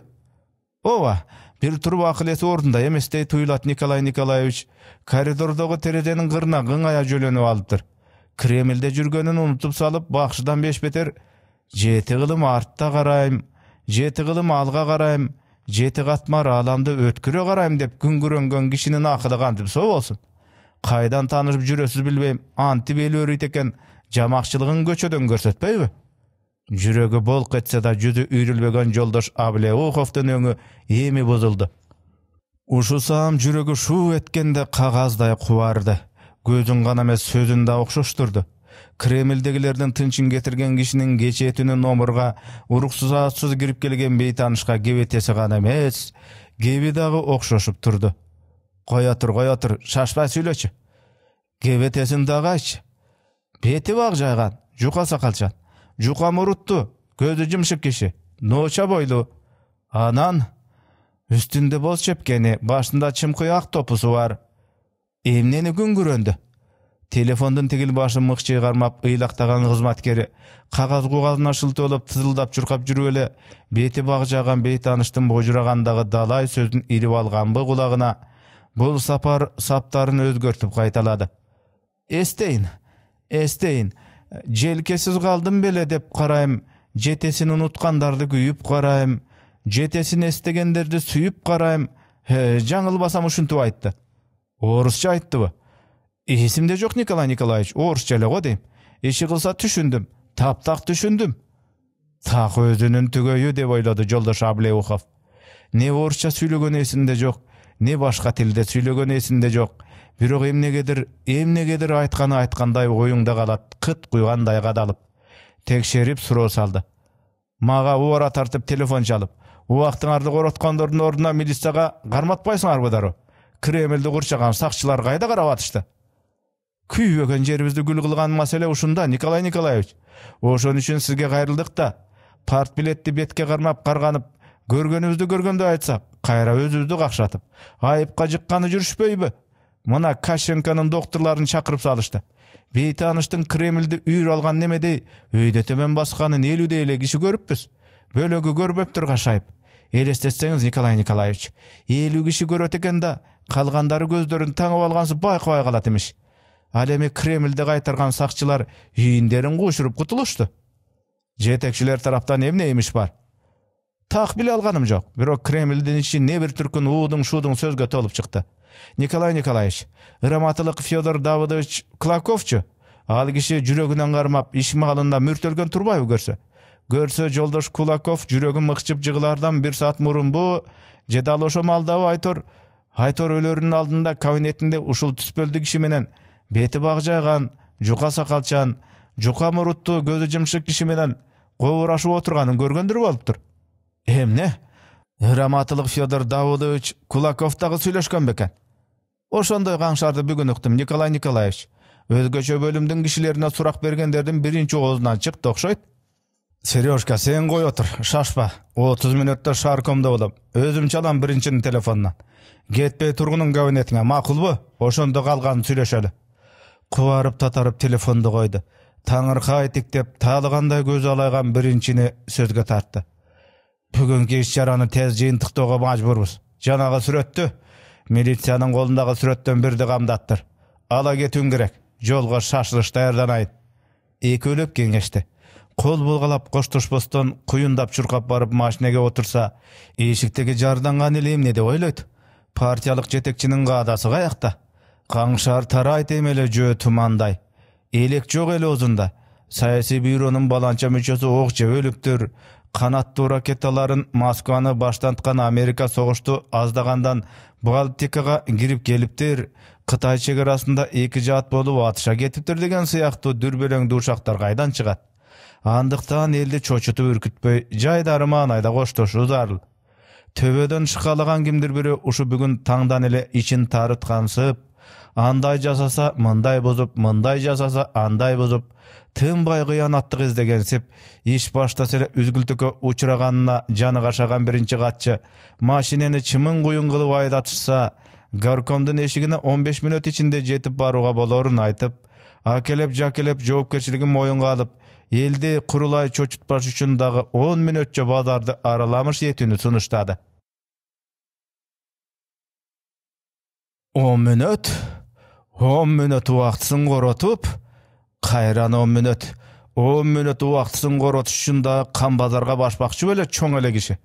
Ооба, бир туруп акыл эси ордунда эместей туюлат, Николай Николаевич. Коридордогу терезенин кырына кыңая жөлөнүп алыптыр. Кремльде жүргөнүн унутуп салып, бакшыдан бешбетер жети кылым артта карайм, жети кылым алга карайм, жети катмар ааламды өткүрө карайм деп күңгүрөнгөн кишинин акылы кантип со болсун? Кайдан таанышып жүрөсүз билбейм, антип эл өрүйт экен, жамакчылыгын көчөдөн көрсөтпөйбү? Жүрөгү болк этсе да жүзү үйрүлбөгөн жолдош Аблеуховдун өңү эми бузулду. Ушусам жүрөгү шуу эткенде кагаздай кубарды. Көзүн гана эмес, сөзүн да окшоштурду. Кремльдегилердин тынчын кетирген кишинин кечетүнүн омурга уруксузатсыз кирип келген бейтанышка кебетеси гана эмес, кеби дагы окшошуп турду. Коя тур, шашпай сүйлөчү. Кебетесин дагы айтчы. Бети баг жайган, жука сакалчан, жука муруттуу, көзү жымшык киши, ноча бойлуу. Анан үстүндө боз чепкени, башында чымкый ак топусу бар. Эмнени күңгүрөндү? Телефондун тигил башын мыкчый кармап ыйлактаган кызматкери кагаз кугазына шылтоолоп тызылдап чуркап жүрүп эле бети баг жаган бейтаныштын божурагандагы далай сөзүн илип алганбы кулагына, бул сапар саптарын өзгөртүп кайталады. Эстейин, желкесиз калдым беле деп карайм, жетесин унуткандарды күйүп карайм, жетесин эстегендерди сүйүп карайм. Жаңылбасам ушинтип айтты. Орусча айттыбы? Эсимде жок, Николай Николаевич, орусча эле го дейм. Иши кылса түшүндүм, таптак түшүндүм. Так өзүнүн түгөйү деп ойлоду жолдош Аблеухов. Не орусча сүйлөгөн эсинде жок, не башка тилде сүйлөгөн эсинде жок. Бирок эмнегедир айтканы айткандай оюңда калат, кыт куйгандай кадалып. Текшерип суроо салды. Мага убара тартып телефон чалып, убактыңарды короткондордун ордуна милицияга карматпайсыңарбы дароо? Кремльди курчаган сакчылар кайда карап атышты? Күйбөгөн жерибизди гүл кылган маселе ушунда, Николай Николаевич. Ошон үчүн сизге кайрылдык да. Парт билетти бетке кармап карганып, көргөнүбүздү көргөндөй айтсак, кайра өзүбүздү какшатып, айыпка жыкканы жүрүшпөйбү? Мына Кашенканын докторларын чакырып салышты. Beytaныштың Кремльді үйір алған немедей, өйді төмен басқанын 50 эле киши көріппіз. Бөлігі көрбөптір қашайып. Елестетсеңіз, Николай Николаевич, 50 киши көрөт экен да, қалғандары көздөрүн таңып алғансы байқабай қалат эмиш. Ал эми Кремльді қайтарған сакчылар үйүндөрүн кушуруп кутулушту. Жетекчилер тараптан эмне эмиш бар? Так биле алганым жок. Бирок Кремльдин ичи не бир түркүн уудуң шуудуң сөзгө толуп чыкты. Николай Николаевич, ырыматылык Федор Давыдович Клаковчу, ал киши жүрөгүнөн кармап, иш маалында мүртөлгөн турбайбы көрсө? Көрсө жолдош Кулаков жүрөгүн мыкчып жыгылардан 1 саат мурун бу же дал ошо маалдабы Айтор өлөрүнүн алдында кабинетинде ушул түспөлдү киши менен бети багжайган, жука сакалчан, жука муруттуу, көзү жымшык киши менен кобурашып отурганын көргөндөр болуптур. Эмне? Ырыматылык Федор Давыдович Кулаков дагы сүйлөшкөн бекен. Ошондой каңшарды бүгүн уктум, Николай Николаевич. Өзгөчө бөлүмдүн кишилерине сурак бергендердин биринчи оозунан чыкты окшойт. Сережка, сен кой отур, шашпа. 30 мүнөттө шаркомдо болом. Өзүм чалам биринчинин телефонунан. Кетпей тургунун кабинетиңе, макулбу? Ошондо калганын сүйлөшөлү. Кубарып татарып телефонду койду. Таңыркай тиктеп, таалыгандай көзү алайган биринчини сөзгө тартты. Бүгүнкү иш чараны тез жыйынтыктоого мажбурбуз. Жанагы сүрөттү милициянын колундагы сүрөттөн бирди камдаттыр. Ала кетүүң керек. Жолго шашылыш даярданайын. Экөөлөп кеңешти. Кол булгалап коштошпостон куюндап чуркап барып машинеге отурса, эшиктеги жарданган эл эмне деп ойлойт? Партиялык жетекчинин каадасы каякта? Каңшар тарайт эмеле жөө тумандай. Элек жок эле озунда. Саясий бюронун баланча мүчөсү ок жеп өлүптүр. Канаттуу ракеталарын Москваны баштанткан Америка согушту аздагандан Балтикага кирип келиптир. Кытай чегарасында 2 жаат болуп атыша кетиптир деген сыяктуу дүрбөлөңдүү ушактар кайдан чыгат? Андыктан элди чочутуп үркүтпөй, жайдары маанайда коштошуу зарыл. Төбөдөн шыкалаган кимдир бири ушу бүгүн таңдан эле ичин тарыткансып, андай жасаса мындай бузуп, мындай жасаса андай бузуп, тынбай кыянаттык издегенсип, иш баштаса эле үзгүлтүккө учураганына жаны кашаган биринчи катчы машинени чымын куюн кылып айдатышса, горкомдун эшигине 15 мүнөт ичинде жетип барууга болорун айтып, акелеп-жакелеп жоопкерчилигин моюнга алып, элди курулай чочутпаш үчүн дагы 10 мүнөтчө базарды араламыш этүүнү сунуштады. 10 мүнөт? 10 мүнөт убактысын коротуп, кайран 10 мүнөт. 10 мүнөт убактысын коротуш үчүн да кан базарга башпакчы беле чоң эле киши.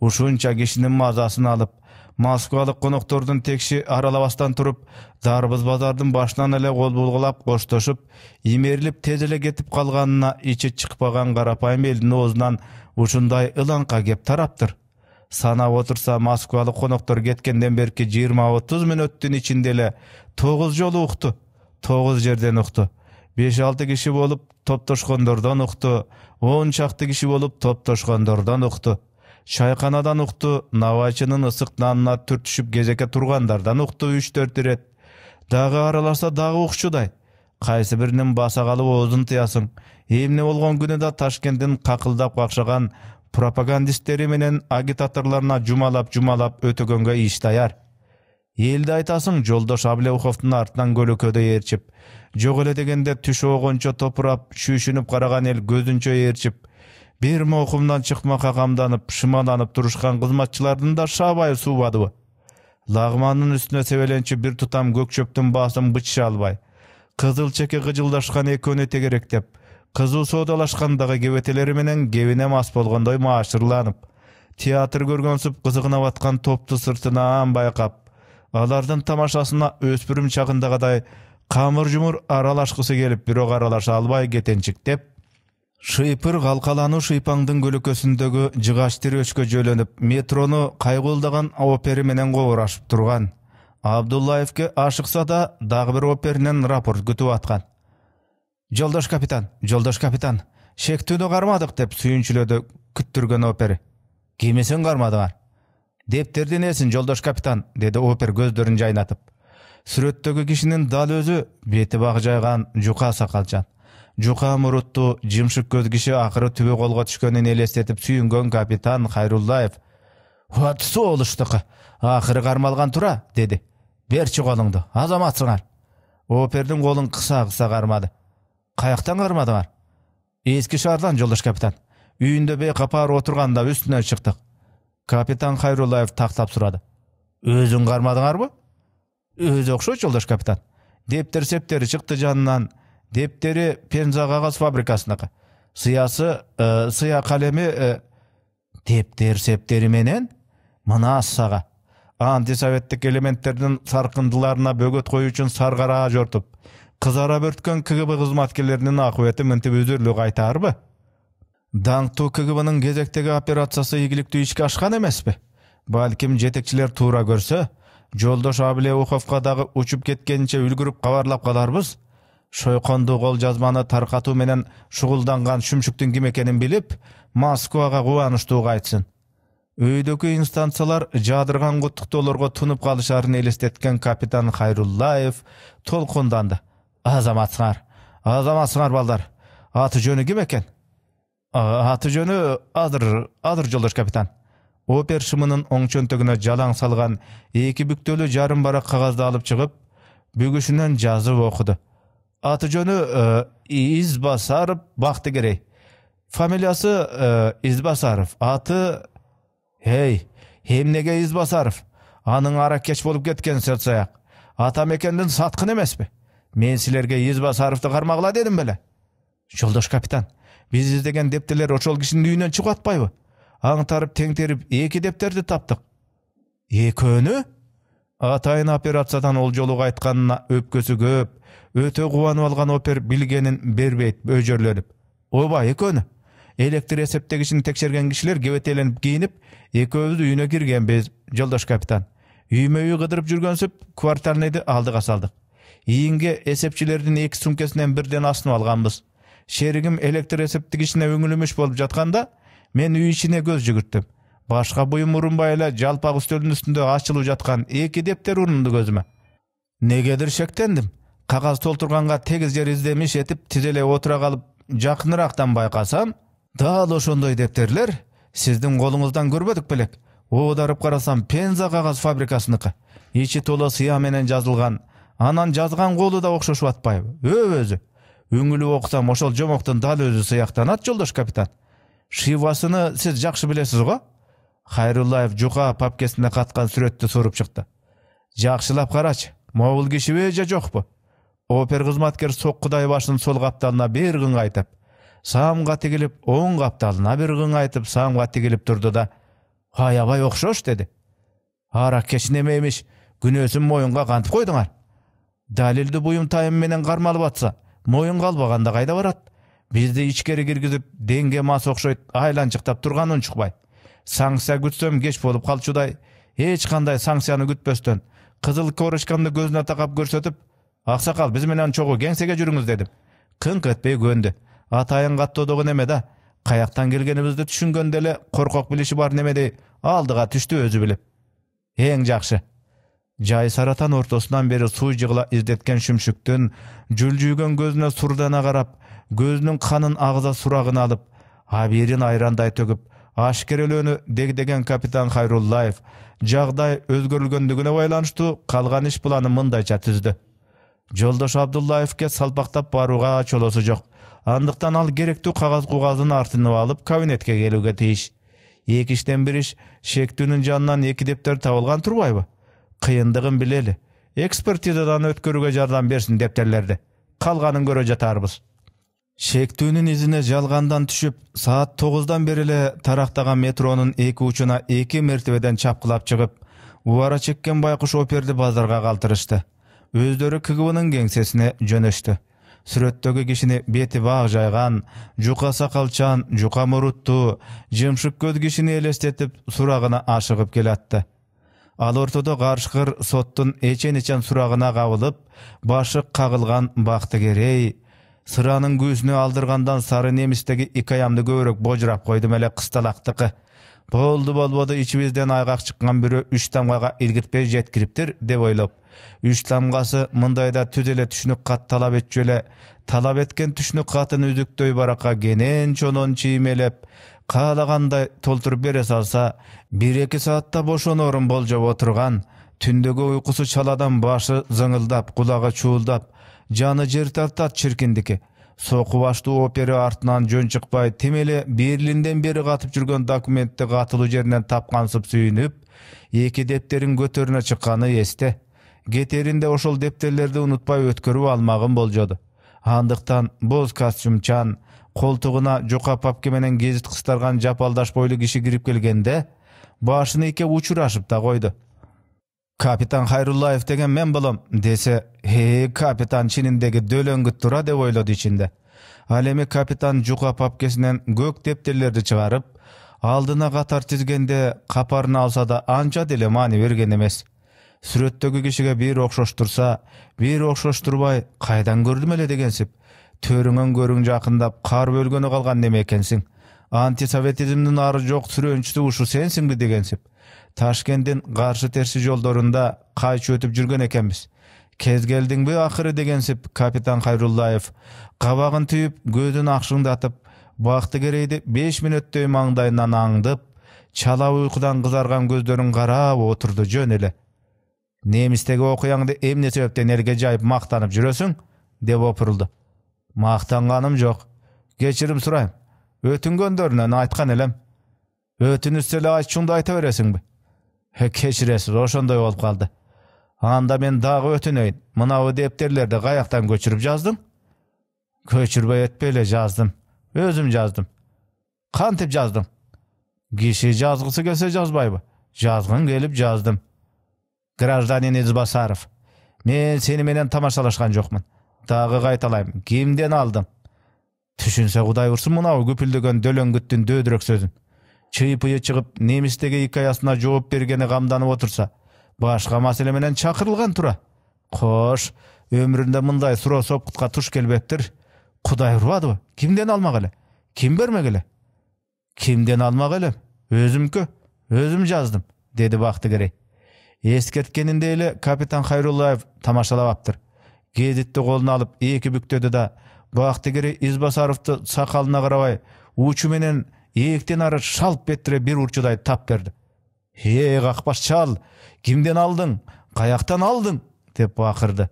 Ушунча кишинин мазасын алып, Москвалык коноктордун текши аралабастан туруп, Дарбыз базардын башынан эле кол булгалап, коштошуп, имерилип тез эле кетип калганына ичи чыкпаган карапайым элдин оозунан ушундай ылаңка кеп тараптыр. Санап отурса, Москвалык коноктор кеткенден берки 20-30 мүнөттүн ичинде эле 9 жолу укту. 9 жерден укту. 5-6 киши болуп топтошкондордон укту, 10 чакты киши болуп топтошкондордон укту. Чайканадан укту, Навайчынын ысык нанына түртүшүп кезекке тургандардан укту 3-4 ирет. Дагы араласа дагы укчудай. Кайсы биринин баса калып оозун тыясың. Эмне болгон күнү да Ташкенттин какылдап какшаган пропагандисттери менен агитаторлоруна жумалап өтөгөнгө иш даяр. Элди айтасың, жолдош Аблеуховдун артынан көлөкөдө ээрчип, жок эле дегенде түш огончо топурап, шүйшүнүп караган эл көзүнчө ээрчип, бир моокумдан чыкмакка камданып, шымаланып турушкан кызматчылардын да шабайы суубадыбы? Лагмандын үстүнө себеленчи бир тутам көк чөптүн баасын бычыша албай, кызыл чеке кыжылдашкан экөөнү тегеректеп, кызуу соодалашкандагы кебетелери менен кебине мас болгондой маашырланып, театр көргөнсүп кызыгына баткан топту сыртынан байкап, алардын тамашасына өспүрүм чагындагыдай камыр-жумур аралашкысы келип, бирок аралаша албай кетенчиктеп, шыйпыр калкалануу шыйпаңдын көлөкөсүндөгү жыгач тирөчкө жөлөнүп, метрону кайгуулдаган опери менен кобурашып турган. Абдуллаевке ашыкса да, дагы бир оперинен рапорт күтүп аткан. Жолдош капитан, шектүүнү кармадык деп сүйүнчүлөдү күттүргөн опери. Кимисин кармадыңар? Дептердин эсин, жолдош капитан, деди опер көздөрүн жайнатып. Сүрөттөгү кишинин дал өзү бети багжайган жука сакалчан. Жука муруттуу, жымшык көз киши акыры түбө колго түшкөнүн элестетип сүйүнгөн капитан Хайруллаев. Атысы олуштукы, акыры кармалган тура, деди. Берчи колуңду, азаматсыңар. Operдің қолын қыса-қыса қармады. Қаяқтан қармадыңар? Eski şardan Joldaş kapitan. Үйünde бейқапар отырғанда üstüne çıktık. Kapitan Hayrullayev taqtap suradı. Özün qarmadыңар mı? Öz okşo Joldaş kapitan. Depter septeri çıktı canından. Depteri Penza qағаз fabrikasınakı. Sıyası, sıya kalemi depter septeri menen mına assağa. Antisovettik elementlerinin sarkındılarına bögöt koyu üçün sargara jortup, kızara börtken KGB kızmatkerlerinin akıbeti mintip özürlük aytar mı? Dаңктуу KGB'nın gezektegi operatsiyası igiliktүү işke aşkan emes mi? Balkim jetekçiler tuura görse, Joldaş Abileukovga dagı uçup ketkençe ülgürüp kavarlap kalarбыз. Şoykondu kol жазманы tarkatуу menen şuguldangan şümşüktün kim ekenin bilip, Moskvaga kuvanıştуу aytsın. Öydökü instansiyalar jadırgan kutuktolorgo tunup kalışарын elestetken kapitan Hayrullayev tolkundandı. Azamatsыңар balдар. Atı jönü kim eken? Atı jönü adır Joldaş kapitan. Oper şımının oң çöntögüne jalaң salgan eki büktölü jarım barak kagazды alıp çıgıp, bügüşünden жазып okudu. Atı jönü İzbasarov Baktigirey. Familiyası İzbasarov. Atı... Hey, hemnege İzbasarov. Anın ara keç bolup ketken sertsayak. Atam ekendin satkın emes mi? Men silerge İzbasarov'tu karmagla dedim bele. Joldaş kapitan, biz izdegen depterler oçol kişinin үйүнөн çıkıp atpayбы? Aňtarıp teňterip eki depterdi taptık. Ekönü? Atayın operatsiyadan ol jolu aytkanına öpkösü köp, ötö kuvanıp algan oper bilgenin berbeyt öjörlenip. Oba ekönü. Elektr eseptegişini tekşergen kişiler gevetelenip giyinip, ekөөbüz үйüne kirgen biz, Joldaş kapitan. Üyme gıdırıp жүрgönsüp, kvartalnedi aldığa saldık. İyinge esepçilerden eki sumkesinden birden asını alganбыз. Şerigim elektr eseptegişine öňülümüş bolup jatkanda, men üy içine göz jügürttüm. Başka buyum urunbayla jalpak üstölün üstünde açılıp jatkan eki depter urundu gözüme. Negedir şektendim. Kagaz tolturganga tegiz jer izdemiş etip tizele otura kalıp jakыныраktан байкасам, dal oşondoy depterler sizdin kolunuzdan görmedik belek. Odarıp karasam Penza qағаз fabrikasınыкı. İçi tola sıya menen жазылган. Anan жазган kolu da okşoşup atpayбы. Özü. Öňülüp okusam oşol jomoktun dal özü sıyaktanat Joldaş kapitan. Şivasını siz jakşı bilesiz go? Hayrullayev juka papkesine katkan süretти sorup çıktı. Jakşılap karaç, mobil kişi beje jokpu? Oper kızmatker sokkuday başının sol kaptalına bir gün aytıp, sağımga tigilip oň kaptalına bir gün aytıp sağımga tigilip durdu da, hayabay okşoş dedi. Arak keşinemeymiş, günösün moyunga kantıp koyduňar. Dalildi buyum tayım menen karmalıp atsa, moyun kalbaganda kayda barat. Bizdi içkeri girgizip denge mas okşoyt aylançıktap turganın çıkbay. Sanksiya gütsöm geç bolup kalçuday, hiç kanday sanksiyany gütböstön, kızıl koruşkanды gözüne takap görsetip, aksakal biz menen çoğu gengsege жүрüңüz dedim. Kınk etpey göndü. Atayın gattodogу neme da, kayaktan gelgenibizdi düşüngöndele korkok bilişi bar nemedey aldığa tüştü özü bilip. Eň jakşı. Jay saratan ortasından beri suy jıgıla izdetken şümşüktün, jüljügen gözüne surdana karap, gözünün kanın ağza suragını alıp, haberin ayranday töküp, aşkerelönü degdegen kapitan Hayrullayev, jagday özgörülgöndügüne baylanıştı, kalgan iş planı mındayça tüzdü. Joldaş Abdullayevke salpaktap baruga çolosu jok. Andyktan al gerekli kagaz kugazyny artynyp alıp kabinetke gelüge tiiş. Eki işten bir iş, şektünün janынан eki depter tabılgan turbayбы? Kıyındığın bileli. Ekspertizadan ötkörüge jardam bersin depterlerde. Kalganın göre jatarбыз. Şektünün izine jalgandan düşüp, saat 9'dan berile taraktagan metronun eki uçuna 2 mertebeden çapkılap çıkıp, uvara çekken baykuş operdi bazarga kaltırıştı. Özdörü KGB'nın gengsesine jönöştü. Sürettögü kişini beti bağ jaygan, juka sakalçan, juka muruttu, jımşık göz kişini elestetip suragına aşıgıp kelatty. Al ortada karşıkır sottun eçen suragına kavılıp, başı kagılgan Baktigirey, sıranın göğsünü aldırgandan sarı nemistegi 2 ayamdı gövrök bojurap koydum ele kıstalaktıkı. Boldu içibizden aygak çıkkan biri 3 tamgaga ilgirtpey jetkiriptir dep oylop. 3 tamgası mındayda tüzele tüşnük kat talap etjöle, talap etken tüşnük katın üzüktöy baraka genen çonon çiğmelep, kalaganday tolturup bere salsa, 1-2 saatta boşonorun boljop oturgan, Түндөгү уйкусу чаладан башы зыңылдап, кулагы чуулдап, жаны жер тартат чиркиндики. Соку баштуу опера артынан жөн чыкпай, темеле Берлинден бери катып жүргөн документти катылуу жеринен тапкансып сүйүнүп, эки дептерин көтөрүнө чыкканы эсте. Кетеринде ошол дептерлерди унутпай өткөрүп алмагын болжоду. Андыктан боз костюмчан, колтугуна жука папка менен гезит кыстарган жапалдаш бойлуу киши кирип келгенде, башын эке учурашып да койду. Капитан Хайруллаев деген мен болом, десе, капитан чининдеги дөлөңгүт тура деп ойлоду ичинде. Ал эми капитан жука папкесинен көк дептерлерди чыгарып, алдына катар тизгенде капарына алса да анча деле маани берген эмес. Сүрөттөгү кишиге бир окшоштурса, бир окшоштурбай, кайдан көрдүм эле дегенсип, төрүңөн көрүң жакындап, кар бөлгөнү калган неме экенсиң. Антисоветизмдин ары жок сүрөнчүсү ушу сенсиңби дегенсип. Ташкенттин каршы терси жолдорунда кайчы өтүп жүргөн экенбиз. Кез келдиңби акыры дегенсип, капитан Хайруллаев кабагын түйүп, көзүн акшыңдатып, Бактыгерейди 5 мүнөттөй маңдайынан аңдып, чала уйкудан кызарган көздөрүн карап отурду жөн эле. Немистеги окуяңды эмне себептен элге жайып мактанып жүрөсүң? Деп опурулду. Мактанганым жок. Кечирим сурайм. Өтүнгөндөрүнөн айткан элем. Өтүнүшсө эле айтчуңду айта бересиңби? Кечиресиз, ошондой болуп калды. Анда мен дагы өтүнөйүн. Мынабу дептерлерди каяктан көчүрүп жаздың? Көчүрбөй этпей эле жаздым. Өзүм жаздым. Кантип жаздың? Киши жазгысы келсе жазбайбы? Жазгын келип жаздым. Гражданин Избасаров. Мен сени менен тамашалашкан жокмун. Дагы кайталайм. Кимден алдың? Түшүнсө Кудай урсун мынабу күпүлдөгөн дөлөңгүттүн дөөдүрөк сөзүн. Чыйпыйы чыгып, немистеги икаясына жооп бергени камданып отурса, башка маселе менен чакырылган тура. Кош, өмүрүндө мындай суроо сопкутка туш келбептир. Кудай урбадыбы? Кимден алмак эле? Ким бермек эле? Кимден алмак элем? Өзүмкө, өзүм жаздым, деди Бактыгерей. Эскерткенинде эле капитан Хайруллаев тамашалабаптыр. Гезитти колуна алып эки бүктөдү да Бактыгерей Избасаровду сакалына карабай, учу менен эктен ары шалп беттире бир урчудай тап берди. Какпаш чал, кимден алдың? Каяктан алдың? деп акырды.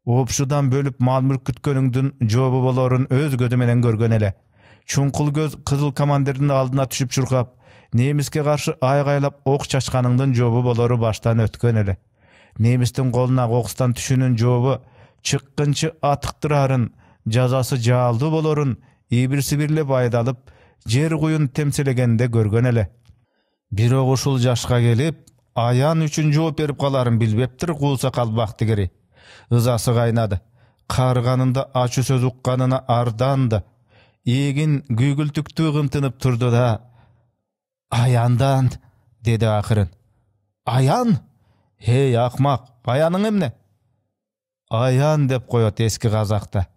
Опшудан бөлүп мал-мүлк күткөнүңдүн жообу болорун өз көзү менен көргөн эле. Чуңкул көз кызыл командирдин алдына түшүп чуркап, немиске каршы айгайлап ок чачканыңдын жообу болору баштан өткөн эле. Немистин колуна кокустан түшүүнүн жообу чыккынчы атыктырарын, жазасы жаалдуу болорун ибир-сибирлеп айдалып, жер куюн темселегенде көргөн эле. Бирок ушул жашка келип, аян үчүн жооп берип каларын билбептир куусакал Бактыгерей. Ызасы кайнады. Карганында ачуу сөз укканына арданды. Эгин күйгүлтүктүү кымтынып турду да, «Аяндан», деди акырын. «Аян? Акмак, аяның эмне?» «Аян» деп коет эски казакта.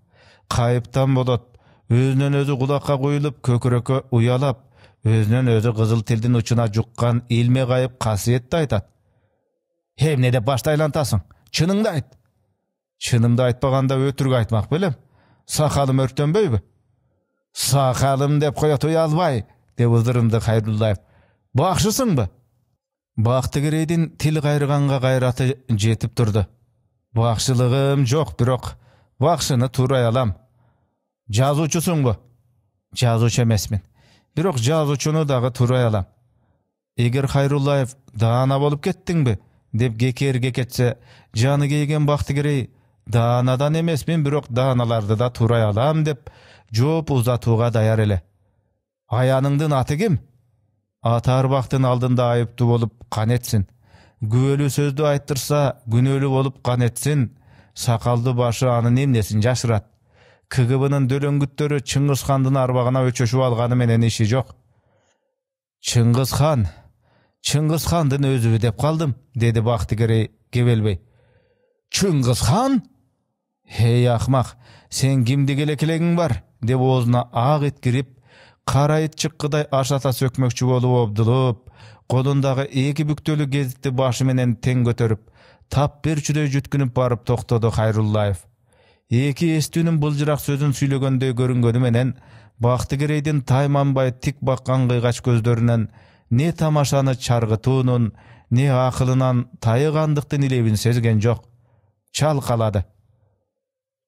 Кайыптан болот. Өзүнөн өзү кулакка куюлуп, көкүрөккө уялап, өзүнөн өзү кызыл тилдин учуна жуккан илме кайып касиетти айтат. «Эмне деп башты айлантасың? Чыныңды айт». «Чынымды айтпаганда өтүрүк айтмак белем. Сакалым өрттөнбөйбү?» «Сакалым» деп коет уялбай, деп ызырынды Хайруллаев. «Бакшысыңбы?» Бактыгерейдин тил кайрыганга кайраты жетип турду. «Бакшылыгым жок, бирок бакшыны туурай алам». «Жазуучусуңбу?» «Жазуучу эмесмин. Бирок жазуучуну дагы туурай алам». «Эгер Хайруллаев даана болуп кеттиңби?» деп кекерге кетсе, жаны кейген Бактыгерей, «Даанадан эмесмин, бирок дааналарды да туурай алам» деп жооп узатууга даяр эле. «Аяныңдын аты ким?» «Аты Арбактын алдында айыптуу болуп кан этсин. Күбөлүү сөздү айттырса, күнөөлүү болуп кан этсин. Сакалдуу башы анын эмнесин жашырат. КГБнын дөлөңгүттөрү Чыңгыз хандын арбагына өчөшүп алганы менен иши жок». «Чыңгыз хан, Чыңгыз хандын өзүбү деп калдым», деди Бактыгерей кебелбей. «Чыңгыз хан? Акмак, сен кимди келекелегиң бар?» деп оозуна ак ит кирип, кара ит чыккыдай ашата сөкмөкчү болуп обдулуп, колундагы эки бүктөлүү гезитти башы менен тең көтөрүп, тап берчүдөй жүткүнүп барып токтоду Хайруллаев. Эки эстүүнүн былжырак сөзүн сүйлөгөндөй көрүнгөнү менен Бактыгерейдин тайманбай тик баккан кыйгач көздөрүнөн не тамашаны чаргытуунун, ne akılынан tayıgandыктын ilebin sezgen jok. Çalkaladı.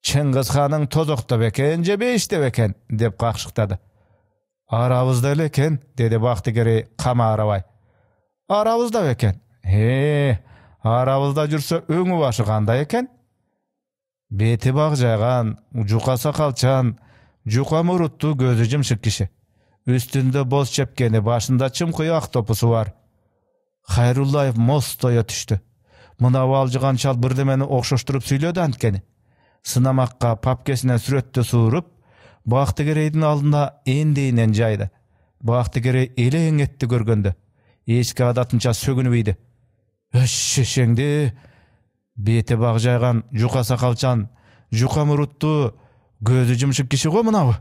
Çıngiz Han'ın tozokta beken je beşte beken dep kakşıktadı. Arabızda eleken dedi Baktigeri kama arabay. Arabızda beken. Arabızda jürse öňü başı kандай eken? Beti bagjagan, juka sakalçan, juka muruttu gözü jymşyk kişi. Üstünde boz çepkeni, başında çımkıy ak topusu var. Hayrullayev mostoya düştü. Mına balcıgan çal birdemeni okşoşturup süyledi antkeni. Sınamakka papkesine süretті suurup, Baktigerey'din aldında endeyinen jaydı. Baktigerey eleň etdi görgöndü. Eski adatınça sögünüp iydi. Şeşeňdi. Beti bagjagan, juka sakalçan, juka muruttu, gözü jymşyk kişi go mınağı.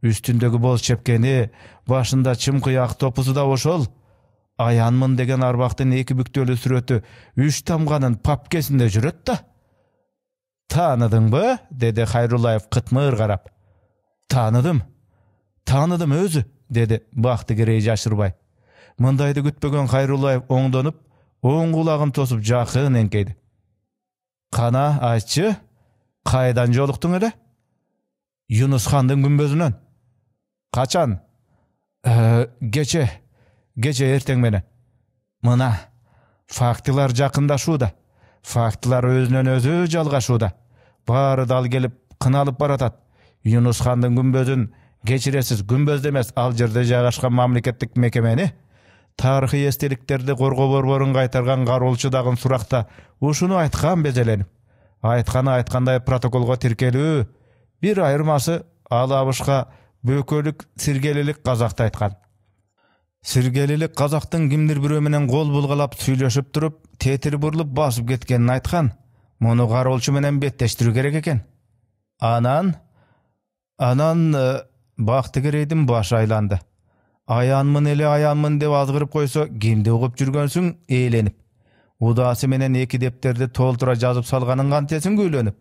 Üstündeki boz çepkeni, başında çımkıy ak topusu da oşol. Ayanmın degen arbaktın eki büktölü sürötü 3 tamganın papkesinde jüröt da. Tanıdın mı? Dedi Hayrullayev kıtmır garap. Tanıdım özü, dedi Baktigerey jaşırbay. Mındaydı kütbegen Hayrullayev oňdanyp, oň kulagyn tosup jakyn enkeydi. Kana aýtçy, kaýdan jolukdyň ele? Yunus Han'dın gümbözünden. Kaçan? Gece erteň mene. Mına, faktilar jakyndaşuda. Faktilar özünden özü jalgaşuda. Bary dal gelip kınalıp baratat. Yunus Han'dın gümbözün geçiresiz gümböz demes al jerde jaygaşkan mamleketlik mekemeni tarihi esteliklerdi gorgo borborun qaytargan garolçu dagın surakta uşunu aytkan bezelenip. Aytkanday protokolga tirkelүү. Bir ayırması alabışka bökölük sirgelilik Kazakta aytkan. Sirgelilik Kazaktın kimdir birö menen gol bulgalap süйлöşüp turup tetiri burulup basıp ketkenini aytkan. Monu garolçu menen betteştirүү gerek eken. Anan Baktigerey'din başı aylandı. Ayanmın dep azgırıp koysa kimde ugup jürgönsüň eýlenip. Udasy menen eki depterdi toltura жазıp salganın kantesin güýlenip.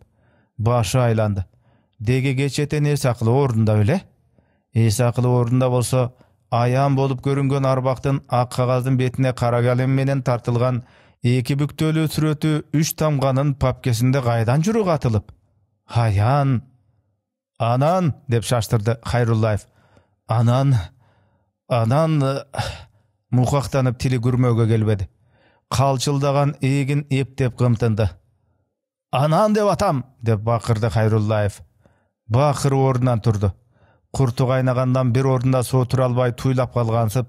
Başı aylandı. Dege geçeten esaklı orunda öyle. Esaklı orunda bolsa ayan bolup görüngen arbaktın ak kagazdın betine kara kalem menen tartılgan eki büktölü sürötü 3 tamganın papkesinde gaýdan jürüp atılıp. Hayan. Anan dep şaştırdı Hayrullayev. Anan mukaktanıp tili gürmöge gelbedi. Kalçıldagan egin eptep gımtındı. Anan dep atam dep bakırdı Hayrullayev. Bakır orundan turdu. Kurtu qaynagandan bir orunda sotur albay tuylap kalgansıp,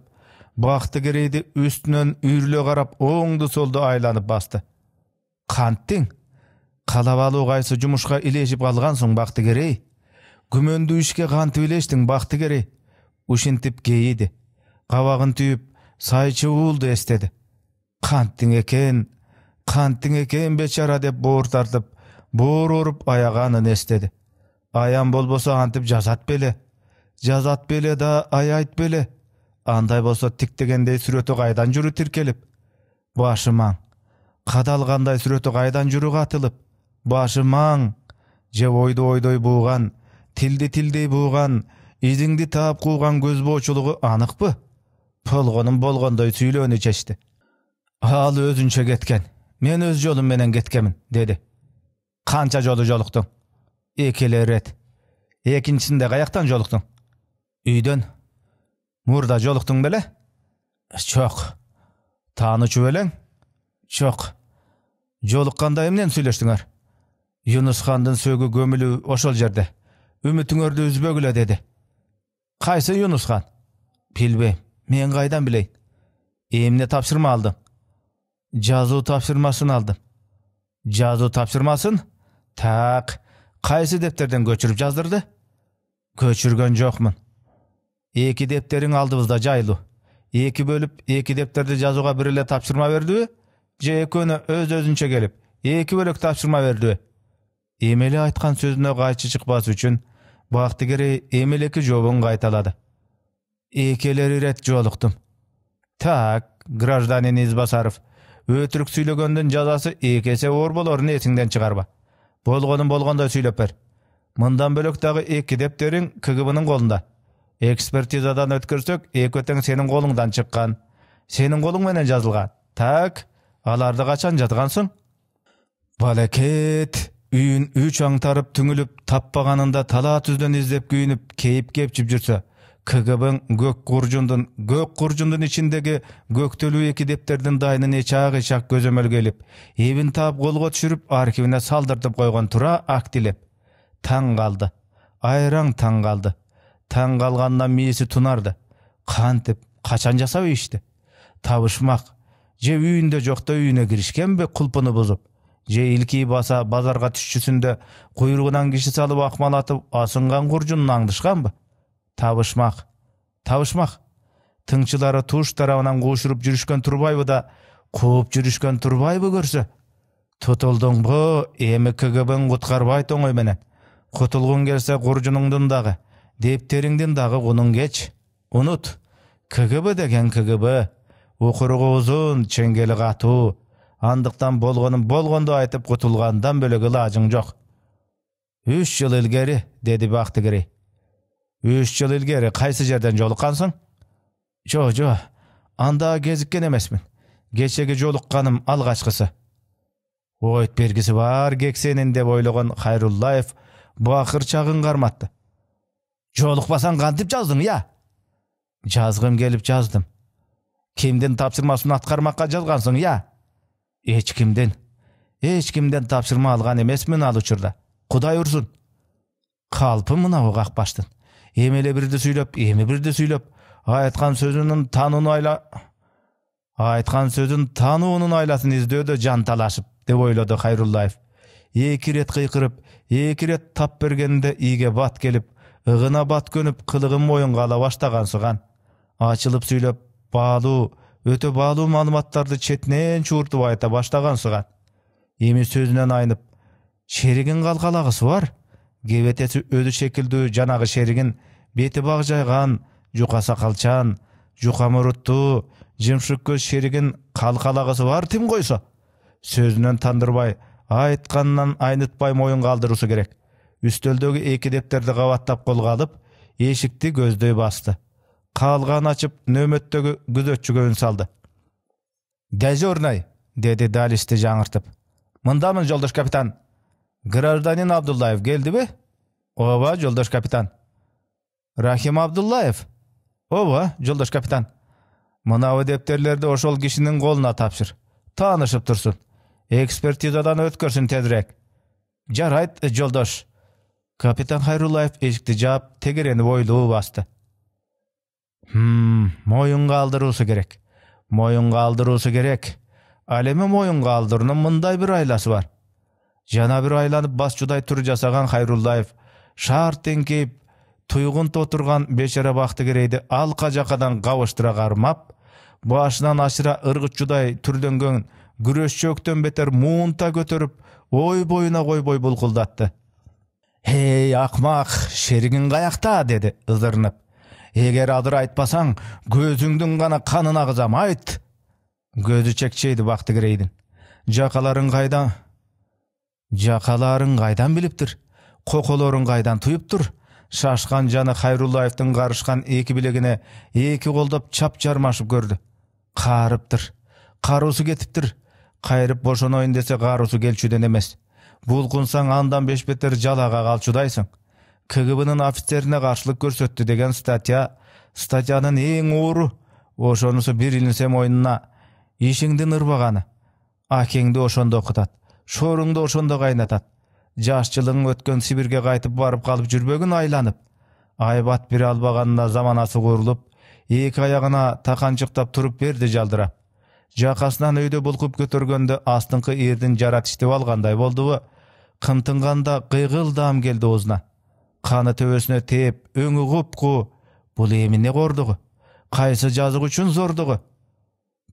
Baktigereydi üstünön üyrülö garap oňdu soldu aylanıp bastı. Kanttin? Kalabalı gaýsy jumuşka ileşip kalgansyň Baktigerey. Gümöndü işke kanty ileştiň Baktigerey. Uşintip geyidi. Kabagyn tüyüp sayçı uuldu estedi. Kanttin eken beçara dep boğur tartıp, boğur orup ayaganın estedi. Ayan bolbosa antip jazat bele da ayayt bele. Anday bolsa tik degendey sürötü qaydan jürü tirkelip. Başımaň. Kadalganday sürötü qaydan jürü atılıp. Başımaň. Je oydoy buğan, tildi buğan, iziňdi taap kuğan göz boçuluğu anykpy? Bolgonday süýlöni çeşdi. Haly özünçe getken. Men öz jolum menen getkemin, dedi. Kança jolu jolukdyň? Ekele ret. Ekinçinde gayaktan jolukdyň? Üýden. Murda jolukdyň bele? Çok. Tanyçy beleň? Çok. Jolukkandaý menen süýleşdiňer? Yunus Han'dın sögü gömülü oşol jerde. Ümitiňördi üzbögüle, dedi. Kaysy Yunus Han? Bilbeýim. Men gaýdan bileýin? Emne tapşyrma aldyň? Jazu tapşyrmasyny aldım. Jazu tapşyrmasyn? Tak. Kaysy depterden göçürüp jazdyrdy? Göçürgen jokmun. 2 depteriň aldybızda jaýly. 2 bölüp 2 depterde jazuga birle tapşyrma berdi. Je ekönü özünçe gelip 2 bölük tapşyrma berdi. Emeli aytkan sözüne gaýçy çykbas üçin Baktigerey emeleki jobun gaýtalady. Ekeleri ret jolukdum. Tak, grajdanin Izbasarov. Ötürük süýlegöndün jazasy ekese or bolaryny esiňden çygarba. Bolgonda süýlep ber. Mından bölök dagı 2 depteriň KGB-nyň golunda. Ekspertizadan ötkörsök, eköteň seniň goluňdan çykkan. Seniň goluň menen жазылgan. Так, аларды качан жаткансың? Балекет, үйүн үч аңтарып түңүлүп, таппаганында тала түздөн издеп күйүнүп, кейип кепчип жүрсө, КГБ'ң көк куржундун ичиндеги көктөлүү эки дептердин дайынын ичак көзөмөл келип, эбин таап колго түшүрүп, архивине салдыртып койгон тура актилеп. Таң калды. Айраң таң калды. Таң калгандан мээси тунарды. Кантип, качан жасап ишти? Табышмак. Же үйүндө жокто үйүнө киришкенби кулпуну бузуп? Же илки баса базарга түшчүсүндө куйругунан киши салып акмалатып асынган куржунун аңдышканбы? Табышмак. Тыңчылары туш тарабынан куушуруп жүрүшкөн турбайбы да, кууп жүрүшкөн турбайбы көрсө? Тутулдуңбу, эми КГБ'ң куткарбайт оңой менен. Кутулгуң келсе куржунуңдун дагы, дептериңдин дагы кунун кеч. Унут, КГБ деген КГБ, укуругу узун, чеңгели катуу. Андыктан болгондо айтып кутулгандан бөлөк ылажың жок. 3 жыл илгери, деди Бактыгерей. 3 жыл илгери кайсы жерден жолуккансың? Жо, анда кезиккен эмесмин. Кечеги жолукканым алгачкысы. Ойт бергиси бар кексенин деп ойлогон Хайруллаев бакыр чагын карматты. Жолукпасаң кантип жаздың, я? Жазгым келип жаздым. Кимдин тапшырмасын аткармакка жазгансың, я? Эч кимден тапшырма алган эмесмин ал учурда. Кудай урсун. Калпы мынабу какпаштын. Эми бирди сүйлөп, айткан сөзүнүн тануунун айласын издөөдө жан талашып, деп ойлоду Хайруллаев. 2 рет кыйкырып, 2 рет тап бергенде ийге бат келип, ыгына бат көнүп, кылыгын моюнга ала баштагансыган. Ачылып сүйлөп, өтө баалуу маалыматтарды четинен чууртуп айта баштагансыган. Эми сөзүнөн айнып, шеригин калкалагысы бар. Кебетеси өзү шекилдүү жанагы шеригин бети баг жайган, жука сакалчан, жука муруттуу, жымшык көз шеригин калкалагысы бар тим койсо. Сөзүнөн тандырбай, айтканынан айнытпай моюн калдыруусу керек. Үстөлдөгү 2 дептерди кабаттап колго алып, эшикти көздөй басты. Калган ачып, нөмөттөгү күзөтчүгө үн салды. «Дежурный», деди далисти жаңыртып. «Мындамын, жолдош капитан». «Гражданин Абдуллаев келдиби?» «Ооба, жолдош капитан». «Рахим Абдуллаев?» «Ооба, жолдош капитан». «Мынабы дептерлерди ошол кишинин колуна тапшыр. Таанышып турсун. Экспертизадан өткөрсүн тезирээк». «Жарайт, жолдош». Капитан Хайруллаев эшикти жаап, тегеренип ойлуу басты. Моюнга алдыруусу керек. Ал эми моюнга алдыруунун мындай бир айласы бар. Жана бир айланып басчудай тур жасаган Хайруллаев шарт эңкейип, туйгунта отурган бечара Бактыгерейди алка жакадан кабыштыра кармап, башынан ашыра ыргытчудай түрдөнгөн күрөшчөктөн бетер муунта көтөрүп, ой боюна койбой булкулдатты. «Эй, акмак, шеригиң каякта?» деди ызырынып. «Эгер адыр айтпасаң, көзүңдүн гана канын агызам, айт». Көзү чекчейди Бактыгерейдин. Жакаларың кайдан билиптир? Коколорун кайдан туюптур? Шашкан жаны Хайруллаевдин карышкан 2 билегине 2 колдоп чап жармашып көрдү. Карыптыр. Каруусу кетиптир. Кайрып бошоноюн десе каруусу келчүдөн эмес. Булкунсаң андан 5 бетер жалага калчудайсың. КГБ'нын офицерине каршылык көрсөттү деген статьянын эң оору ошонусу бир илинсе мойнуна ишиңдин ырбаганы. Акеңди ошондо окутат, шоруңду ошондо кайнатат. Жаш жылың өткөн Сибирге кайтып барып калып жүрбөгүн айланып. Айбат бир албаганына заманасы курулуп, 2 аягына таканчыктап туруп берди жалдырап. Жакасынан өйдө булкуп көтөргөндө астыңкы эрдин жара тиштеп алгандай болдубу? Кымтынганда кыйгылдам келди оозуна. Каны төбөсүнө тээп, өңү купку. Бул эми не кордугу? Кайсы жазык үчүн зордугу?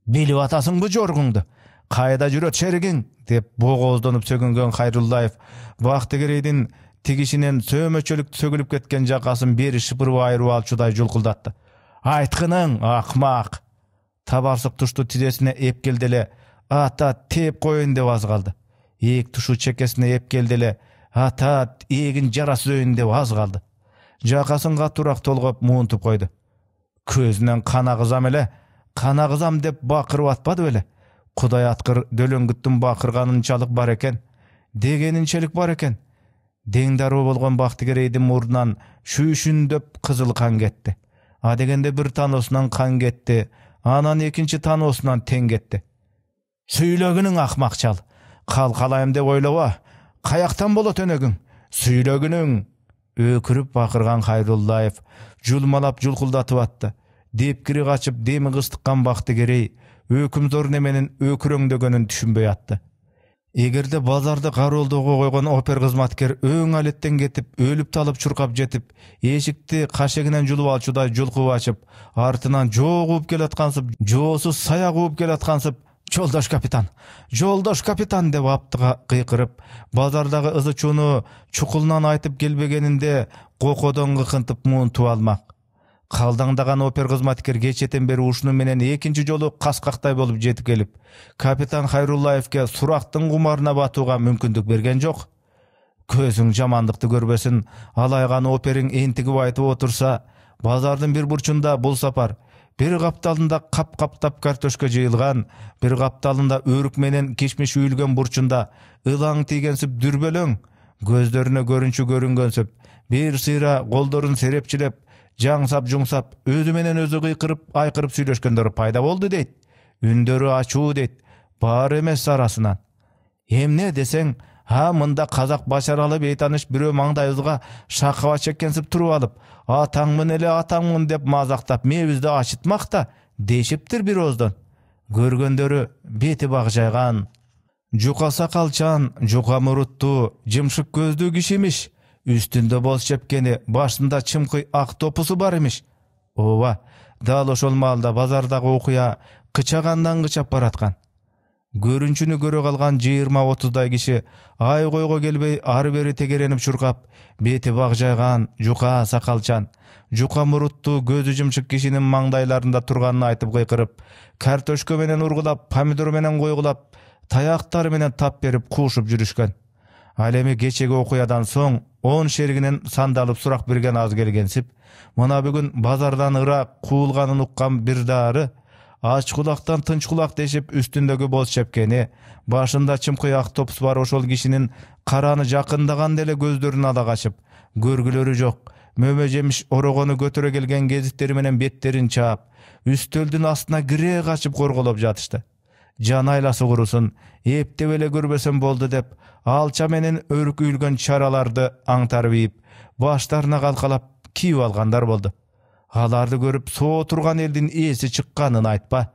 «Билип атасыңбы жоргуңду? Кайда жүрөт шеригиң?» деп богооздонуп сөгүнгөн Хайруллаев Бактыгерейдин тигишинен сөмөчөлүк сөгүлүп кеткен жакасын бери шыпырып айырып алчудай жулкулдатты. «Айткының, акмак!» Табарсык тушту тизесине эпкелди эле, ата тээп коеюн деп аз калды. Эк тушу чекесине эпкелди эле, ата эгин жара сөйүн деп аз калды. Жакасын катуураак толгоп муунтуп койду. Көзүнөн кан агызам деп бакырып атпады беле? Kuday atkır dölöngüttün bakırganınçalık bar eken, degeninçelik bar eken. Deňdaro bolgan Baktigereýdin murundan şu üşündöp kızıl kan getdi. Adegende bir tanosundan kan getdi, anan ekinci tanosundan ten getdi. Süýleginiň ahmakçal, kalkalayım dep oýlaba, kayaktan bolat önegin, süýleginiň. Ökürüp bakırgan Hayrullaev julmalap julkuldatyp atdy. Depkiri kaçıp demi kыстykkan Baktigerey ökümzor nemenin öküröňdegönün düşünbey atdy. Egerde bazarda garoldogo koygan oper kızmatker öň aletden getip, ölüp talıp çurkap jetip, eşikti kaşeginden julup alçuday julkup açıp, artынан joo kuup kelatkansyp, joosuz saya kuup kelatkansyp, Joldaş kapitan dep aptyga kıykırıp, bazardagy ızı çunu çukulundan aytıp gelbegeninde kokodon kıkıntıp muuntup almak. Kaldaňdagan oper kızmatker geçeten beri uşunu menen ekinci jolu kaskakтай bolup jetip gelip, kapitan Hayrullaevke suraktın kumarına batuga mümkündük bergen jok. Közüň jamandykty görbesin, alaygan operiň entigi aytyp otursa, bazardın bir burçunda bul sapar, bir kaptalında kap-kaptap kartoşka jyylgan, bir kaptalında örük menen keşmiş üýülgen burçunda yılan tiýgensip dürbölöň, gözlerine görünçü görüngensip, bir sıra goldorun serepçilep, jaňsap juňsap, özü menen özü kıykırıp, aykırıp süýleşkenleri paýda boldy deyt. Ündörü açuu deyt, bar emes arasынан. Emne deseň, ha mында kazak başaralı beytanış birö maňdaýybızga şakawa çekkensip turup alıp, ataňmyn ele ataňmyn dep mazaktab mebizde açytmakda deşipdir bir ozdan. Görgöndörü beti bagjaýgan, juka sakalçan, juka muruttu, jymşyk gözdүү kişimiş. Üstünde boz çepkeni, başında çymky ak topusu bar imiş. Owa, dal oşol malda bazardagy okuya kıçagandan kıçap baratkan. Görünçünü göre kalgan 20-30 kişi ay koygo gelbey ары beri tegerenip çurkap, beti bagjaýgan, juka sakalçan, juka muruttu gözü jymşyk kişinin maňdaýlarynda turganyny aytyp kıykırıp, kartoşka menen urgulap, pomidor menen koýgulap, tayaktary menen tap berip kuşup jürüşken. Alemi geçegi okuyadan soň 10 şeriginen sandalyp surak bergen az gelgensip, mına bugün bazardan ıra kuulganyn ukkan bir dary, aç kulaktan tınç kulak deşip üstündeki boz çepkeni, başında çymky ak topus bar oşol kişinin karany jakyndagan dele gözlerini ala kaçıp, görgülörü jok, mömejemiş orogonu götüre gelgen gezitleri menen betlerin çaap, üstöldün astyna gire kaçıp korgolop jatıştı. Jan aýlasy gurusun, epde bele görbesem boldu dep, alça menen örük üýülgen çaralardy aňtaryp iýip, başlaryna kalkalap kiýip algandar boldu. Alardy görüp sow turgan eldin esi çykkanyn aýtpa.